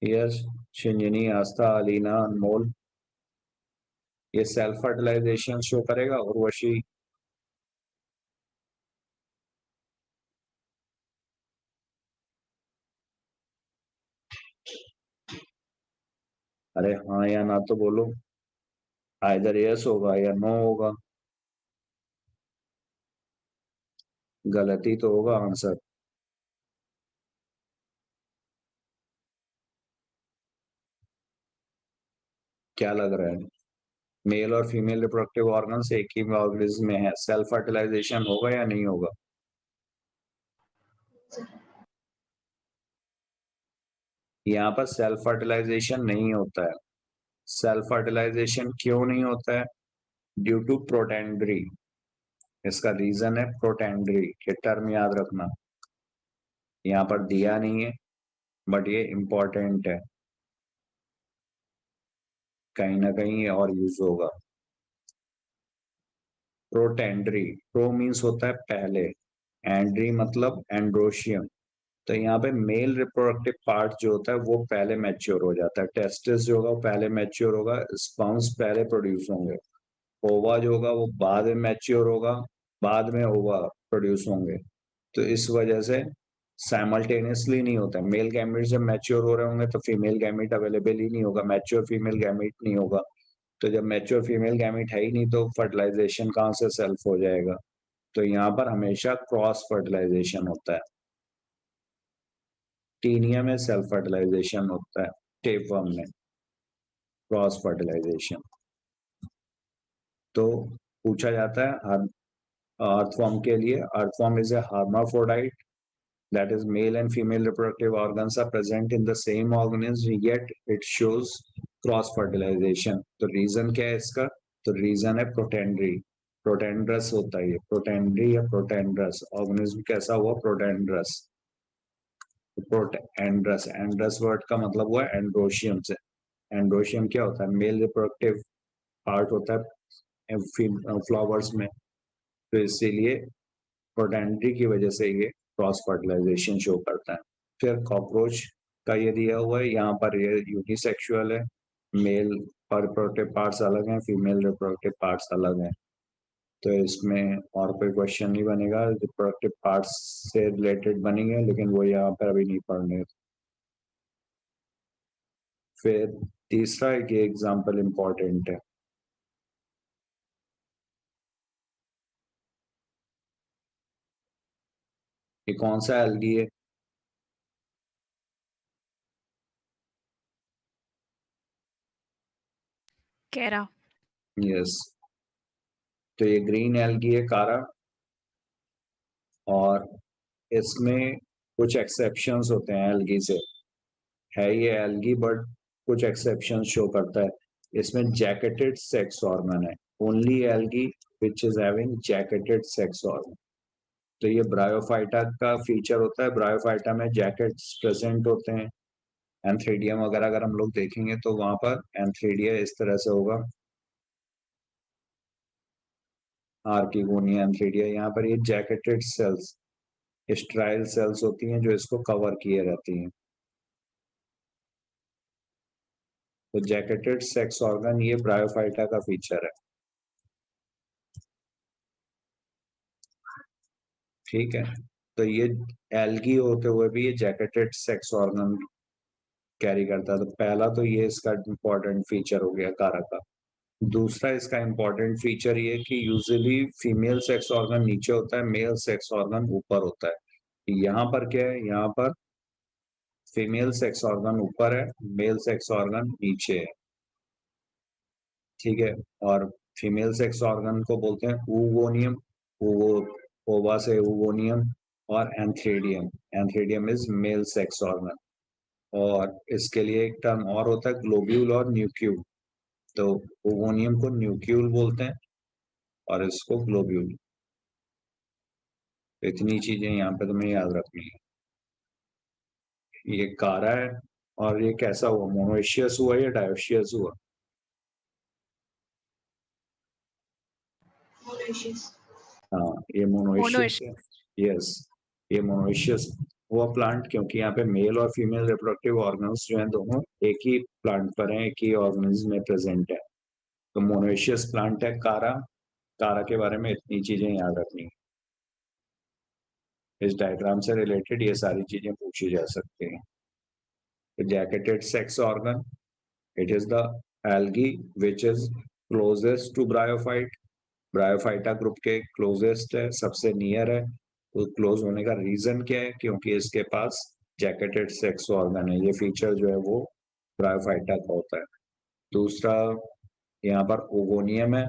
यस, शिंजनी, आस्था, अलीना, अनमोल, ये सेल्फ फर्टिलाइजेशन शो करेगा। उर्वशी, अरे हाँ या ना तो बोलो, आइदर यस होगा या नो होगा। गलती तो होगा आंसर। क्या लग रहा है? मेल और फीमेल रिप्रोडक्टिव ऑर्गन्स एक ही ऑर्गेनिज्म में है, सेल्फ फर्टिलाइजेशन होगा या नहीं होगा? यहाँ पर सेल्फ फर्टिलाइजेशन नहीं होता है। सेल्फ फर्टिलाइजेशन क्यों नहीं होता है? Due to protandry. इसका रीजन है प्रोटेंड्री। ये टर्म याद रखना, यहाँ पर दिया नहीं है बट ये इंपॉर्टेंट है, कहीं ना कहीं ये और यूज होगा। प्रोटेंड्री, प्रो मीन्स होता है पहले, एंड्री मतलब एंड्रोशियम। तो यहाँ पे मेल रिप्रोडक्टिव पार्ट जो होता है वो पहले मैच्योर हो जाता है। टेस्टिस जो होगा वो पहले मैच्योर होगा, स्पर्म्स पहले प्रोड्यूस होंगे। ओवा जो होगा वो बाद में मैच्योर होगा, बाद में ओवा प्रोड्यूस होंगे। तो इस वजह से साइमल्टेनियसली नहीं होता है। मेल गैमेट जब मैच्योर हो रहे होंगे तो फीमेल गैमेट अवेलेबल ही नहीं होगा, मैच्योर फीमेल गैमेट नहीं होगा। तो जब मैच्योर फीमेल गैमेट है ही नहीं तो फर्टिलाइजेशन कहाँ से सेल्फ हो जाएगा? तो यहाँ पर हमेशा क्रॉस फर्टिलाइजेशन होता है। टीनिया में सेल्फ फर्टिलाइजेशन होता है, टेपवर्म में क्रॉस फर्टिलाइजेशन। तो पूछा जाता है अर्थवर्म के लिए, earthworm is a hermaphrodite, that is male and female reproductive organs are present in the same organism, yet it shows cross fertilization. तो रीजन क्या है इसका? तो रीजन है प्रोटेंड्री, प्रोटेंड्रस होता है ये, प्रोटेंड्री या प्रोटेंड्रस। ऑर्गेनिज्म कैसा हुआ? प्रोटेंड्रस। प्रोटेंड्रस, एंड्रस वर्ड का मतलब हुआ एंड्रोशियम से। एंड्रोशियम क्या होता है? मेल रिप्रोडक्टिव पार्ट होता है फ्लावर्स में, तो इसीलिए प्रोटेंड्री की वजह से ये क्रॉस फर्टिलाइजेशन शो करता है। फिर कॉकरोच का ये दिया हुआ है, यहाँ पर ये यूनिसेक्सुअल है, मेल रिप्रोडक्टिव पार्ट्स अलग हैं, फीमेल रिप्रोडक्टिव पार्ट्स अलग हैं। तो इसमें और कोई क्वेश्चन नहीं बनेगा, रिप्रोडक्टिव पार्ट्स से रिलेटेड बनेंगे, लेकिन वो यहाँ पर अभी नहीं पढ़ने। फिर तीसरा एक एग्जाम्पल इम्पोर्टेंट है, ये कौन सा एल्गी है? Kera. यस, तो ये ग्रीन एल्गी है, कारा। और इसमें कुछ एक्सेप्शंस होते हैं एल्गी से, है ये एल्गी बट कुछ एक्सेप्शन शो करता है। इसमें जैकेटेड सेक्स ऑर्गन है, only algae which is having jacketed sex organ. तो ये ब्रायोफाइटा का फीचर होता है, ब्रायोफाइटा में जैकेट्स प्रेजेंट होते हैं। एंथ्रीडियम वगैरह अगर हम लोग देखेंगे तो वहां पर एंथ्रीडिया इस तरह से होगा, आर्किगोनिया एंथ्रीडिया। यहाँ पर ये जैकेटेड सेल्स, स्ट्राइल सेल्स होती हैं जो इसको कवर किए रहती हैं। तो जैकेटेड सेक्स ऑर्गन ये ब्रायोफाइटा का फीचर है, ठीक है। तो ये एल्गी होते हुए भी ये जैकेटेड सेक्स ऑर्गन कैरी करता है। तो पहला तो ये इसका इम्पोर्टेंट फीचर हो गया कारा का। दूसरा इसका इम्पोर्टेंट फीचर ये कि यूजुअली फीमेल सेक्स ऑर्गन नीचे होता है, मेल सेक्स ऑर्गन ऊपर होता है। यहाँ पर क्या है? यहाँ पर फीमेल सेक्स ऑर्गन ऊपर है, मेल सेक्स ऑर्गन नीचे है, ठीक है। और फीमेल सेक्स ऑर्गन को बोलते हैं oogoनियम, ओवा से oogoनियम, और antheridium, antheridium is male sex organ. और इसके लिए एक टर्म और होता है ग्लोब्यूल और न्यूक्यूल। तो oogoनियम को न्यूक्यूल बोलते हैं और इसको ग्लोब्यूल। इतनी चीजें यहाँ पे तुम्हें याद रखनी है। ये कारा है, और ये कैसा हुआ? मोनोइशियस हुआ या डायोशियस हुआ? हाँ, ये मोनोइशियस है। यस, ये मोनोइशियस हुआ प्लांट, क्योंकि यहाँ पे मेल और फीमेल रिप्रोडक्टिव ऑर्गन्स जो हैं दोनों एक ही प्लांट पर हैं, एक ही ऑर्गेनिज्म में प्रेजेंट है। तो मोनोइशियस प्लांट है कारा। कारा के बारे में इतनी चीजें याद रखनी है। इस डायग्राम से रिलेटेड ये सारी चीजें पूछी जा सकती हैं। Jacketed sex organ, it is the algae which is closest to bryophyte. Bryophyta group के क्लोजेस्ट है, सबसे नियर है। तो क्लोज होने का रीजन क्या है? क्योंकि इसके पास जैकेटेड सेक्स ऑर्गन है। ये फीचर जो है वो ब्रायोफाइटा का होता है। दूसरा, यहाँ पर ओगोनियम है,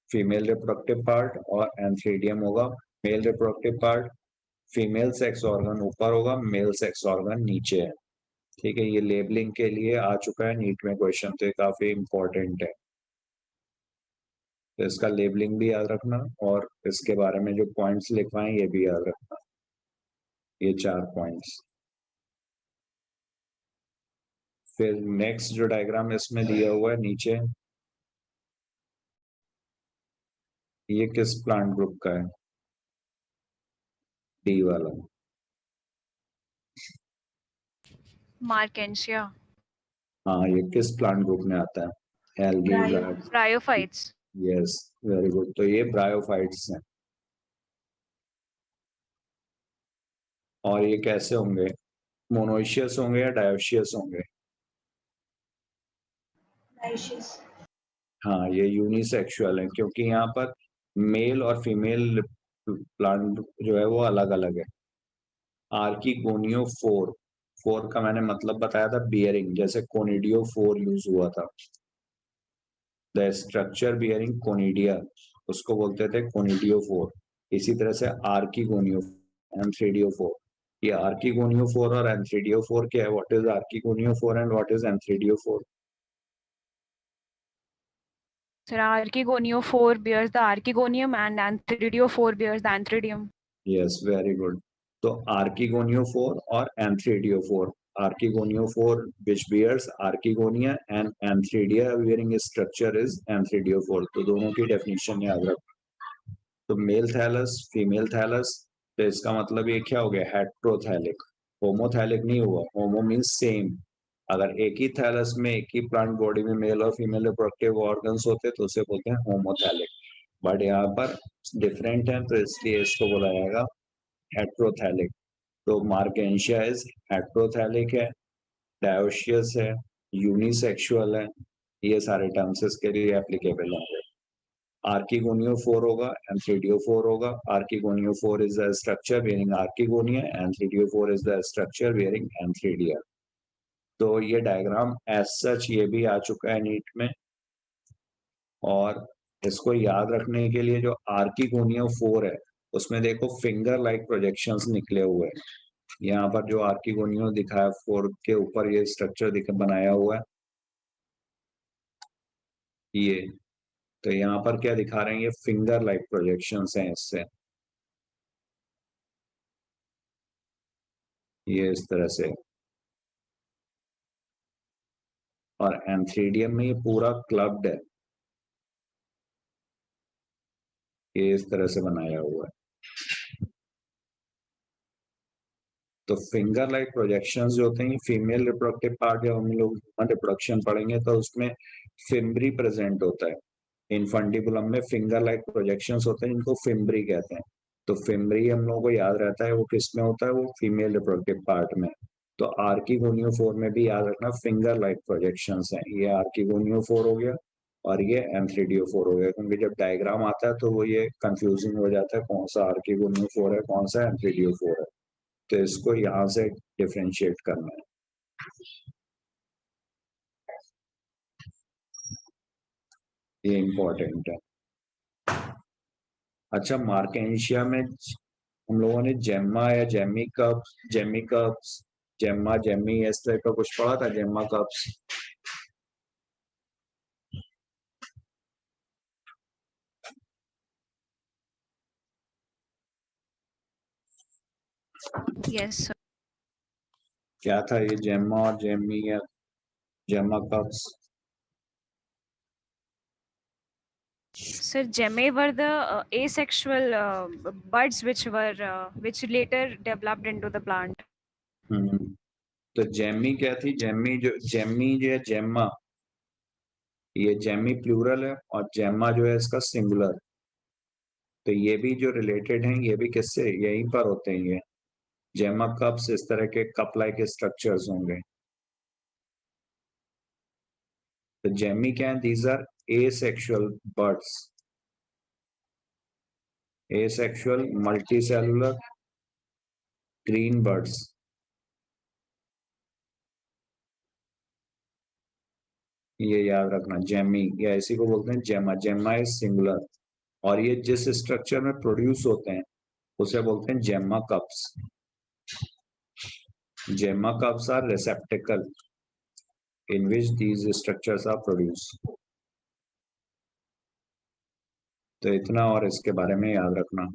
फीमेल रिप्रोडक्टिव पार्ट, और एंथ्रीडियम होगा male reproductive part. Female sex organ ऊपर होगा, मेल सेक्स ऑर्गन नीचे है, ठीक है। ये लेबलिंग के लिए आ चुका है नीट में क्वेश्चन, तो ये काफी इंपॉर्टेंट है। तो इसका लेबलिंग भी याद रखना, और इसके बारे में जो पॉइंट्स लिखवाएं ये भी याद रखना, ये 4 पॉइंट्स। फिर नेक्स्ट जो डायग्राम इसमें दिया हुआ है नीचे, ये किस प्लांट ग्रुप का है? डी वाला। Markensia. हाँ, ये किस प्लांट ग्रुप में आता है? Algae, Bryophytes. Yes, very good. तो ये ब्रायोफाइट्स हैं। और ये कैसे होंगे, मोनोइशियस होंगे या डायोशियस होंगे? हाँ, ये यूनिसेक्सुअल है क्योंकि यहाँ पर मेल और फीमेल प्लांट जो है वो अलग अलग है। आर्किगोनियोफोर, फोर का मैंने मतलब बताया था बियरिंग, जैसे कोनिडियोफोर यूज हुआ था। द स्ट्रक्चर बियरिंग कोनिडिया, उसको बोलते थे कोनिडियोफोर। इसी तरह से आर्किगोनियो एंथ्रेडियोफोर, ये आर्किगोनियोफोर और एंथ्रेडियोफोर क्या है? What is archegoniophore and what is antheridiophore? Sir, Archegoniophore bears the archegonium and Antheridium bears the antheridium. Yes, very good. तो आर्किगोनियोफोर और antheridiophore, archegoniophore which bears archegonia and antheridia bearing structure is antheridiophore. तो दोनों की definition याद रखो। तो mail thallus, female thallus, तो इसका मतलब ये क्या हो गया? हेट्रोथैलिक। होमोथैलिक नहीं हुआ, होमो मीन्स सेम। अगर एक ही थैलस में, एक ही प्लांट बॉडी में मेल और फीमेल रिप्रोडक्टिव ऑर्गन्स होते तो उसे बोलते हैं होमोथैलिक। बट यहाँ पर डिफरेंट है तो इसलिए इसको बोला जाएगा हेट्रोथैलिक। तो मार्केंशिया इज हेट्रोथैलिक है, डायोशियस है, यूनिसेक्सुअल है। ये सारे टर्म्स इसके लिए एप्लीकेबल होंगे। आर्किगोनियोफोर होगा, एंथ्रेडियोफोर होगा। Archegoniophore is the structure bearing archegonia, antheridiophore is the structure bearing antheridia. तो ये डायग्राम एज सच ये भी आ चुका है नीट में। और इसको याद रखने के लिए जो आर्किगोनियोफोर है उसमें देखो फिंगर लाइक प्रोजेक्शंस निकले हुए हैं। यहाँ पर जो आर्किगोनियो दिखाया फोर के ऊपर ये स्ट्रक्चर बनाया हुआ है ये, तो यहाँ पर क्या दिखा रहे हैं? ये फिंगर लाइक प्रोजेक्शंस हैं इससे, ये इस तरह से। और एंथ्रीडियम में ये पूरा क्लब्ड है, ये इस तरह से बनाया हुआ है। तो फिंगर लाइक प्रोजेक्शंस जो होते हैं फीमेल रिप्रोडक्टिव पार्ट, जब हम लोग रिप्रोडक्शन पढ़ेंगे तो उसमें फिम्ब्री प्रेजेंट होता है। इनफंटिबुलम में फिंगर लाइक प्रोजेक्शंस होते हैं जिनको फिम्ब्री कहते हैं। तो फिम्ब्री हम लोगों को याद रहता है वो किस में होता है? वो फीमेल रिप्रोडक्टिव पार्ट में। तो आर्किगोनियोफोर में भी याद रखना फिंगर लाइक प्रोजेक्शंस हैं। ये आर्किगोनियोफोर हो गया और ये एंथ्रीडियोफोर हो गया, क्योंकि जब डायग्राम आता है तो वो ये कंफ्यूजिंग हो जाता है कौन सा आर्किगोनियोफोर है कौन सा एंथ्रीडियोफोर है। तो इसको यहाँ से डिफरेंशिएट करना है। ये इंपॉर्टेंट है। अच्छा, मार्केंशिया में हम लोगों ने जेम्मा या gemmae cups, gemmae cups, gemma gemmae इस तरह का कुछ पढ़ा था, जेम्मा कप्स। Yes, sir. क्या था ये जेम्मा और जेमी या gemma cups? Sir, gemme were the asexual buds which later developed into the plant. तो जेमी क्या थी? जेमी जो है जेम्मा, ये जेमी प्लूरल है और जेम्मा जो है इसका सिंगुलर। तो ये भी जो रिलेटेड हैं ये भी किससे? यहीं पर होते हैं ये जेमा कप्स। इस तरह के कप लाइक स्ट्रक्चर्स होंगे। तो जेमी क्या है? These are asexual birds, asexual multicellular green birds. ये याद रखना, जेमी या इसी को बोलते हैं जेमा। जेमा इज सिंगुलर और ये जिस स्ट्रक्चर में प्रोड्यूस होते हैं उसे बोलते हैं gemma cups. Gemma cups are receptacle in which these structures are produced। तो इतना और इसके बारे में याद रखना।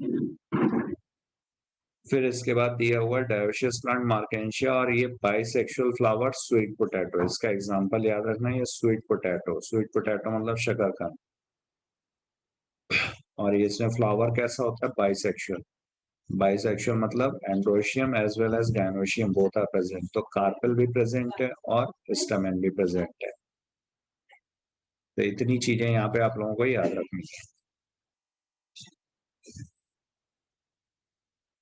फिर इसके बाद दिया हुआ डायोशियस प्लांट मार्केंशिया और ये बाइसेक्सुअल फ्लावर स्वीट पोटैटो। इसका एग्जांपल याद रखना, ये स्वीट पोटैटो। स्वीट पोटैटो मतलब शकरकंद। और ये इसमें फ्लावर कैसा होता है? बाइसेक्सुअल। बाइसेक्सुअल मतलब androecium as well as gynoecium both are present. तो कार्पेल भी प्रेजेंट है और स्टैमेन भी प्रेजेंट है। तो इतनी चीजें यहाँ पे आप लोगों को याद रखनी है।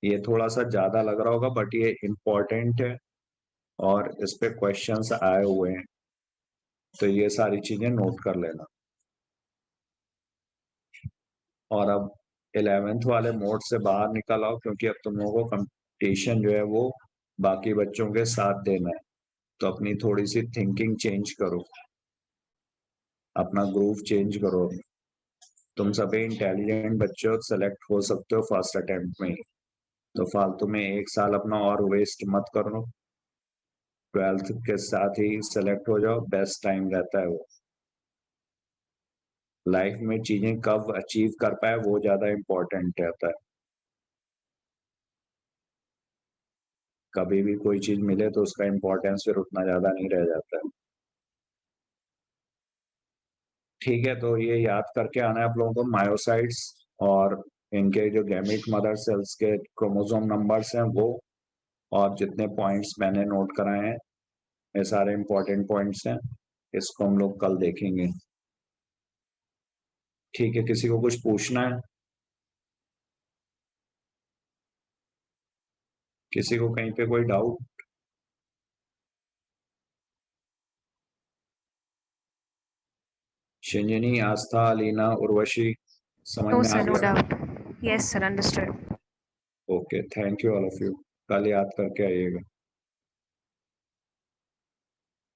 ये थोड़ा सा ज्यादा लग रहा होगा बट ये इम्पोर्टेंट है और इस पे क्वेश्चंस आए हुए हैं, तो ये सारी चीजें नोट कर लेना। और अब 11th वाले मोड से बाहर निकल आओ, क्योंकि अब तुम लोगों को कंपटीशन जो है वो बाकी बच्चों के साथ देना है, तो अपनी थोड़ी सी थिंकिंग चेंज करो, अपना ग्रुप चेंज करो। तुम सभी इंटेलिजेंट बच्चे हो, सेलेक्ट हो सकते हो फर्स्ट अटेम्प्ट में ही, तो फालतू में एक साल अपना और वेस्ट मत करो। 12th के साथ ही सेलेक्ट हो जाओ, बेस्ट टाइम रहता है वो। लाइफ में चीजें कब अचीव कर पाए वो ज्यादा इम्पोर्टेंट रहता है। कभी भी कोई चीज मिले तो उसका इम्पोर्टेंस फिर उतना ज्यादा नहीं रह जाता है। ठीक है, तो ये याद करके आना है आप लोगों को, मायोसाइट्स और इनके जो गैमेट मदर सेल्स के क्रोमोसोम नंबर्स हैं वो, और जितने पॉइंट्स मैंने नोट कराए हैं ये सारे इंपॉर्टेंट पॉइंट्स हैं, इसको हम लोग कल देखेंगे। ठीक है, किसी को कुछ पूछना है? किसी को कहीं पे कोई डाउट? शिंजनी, आस्था, अलीना, उर्वशी, समझ No, में आ sir, no गया? doubt. Yes, sir, understood. Okay, thank you all of you. कल याद करके आइएगा।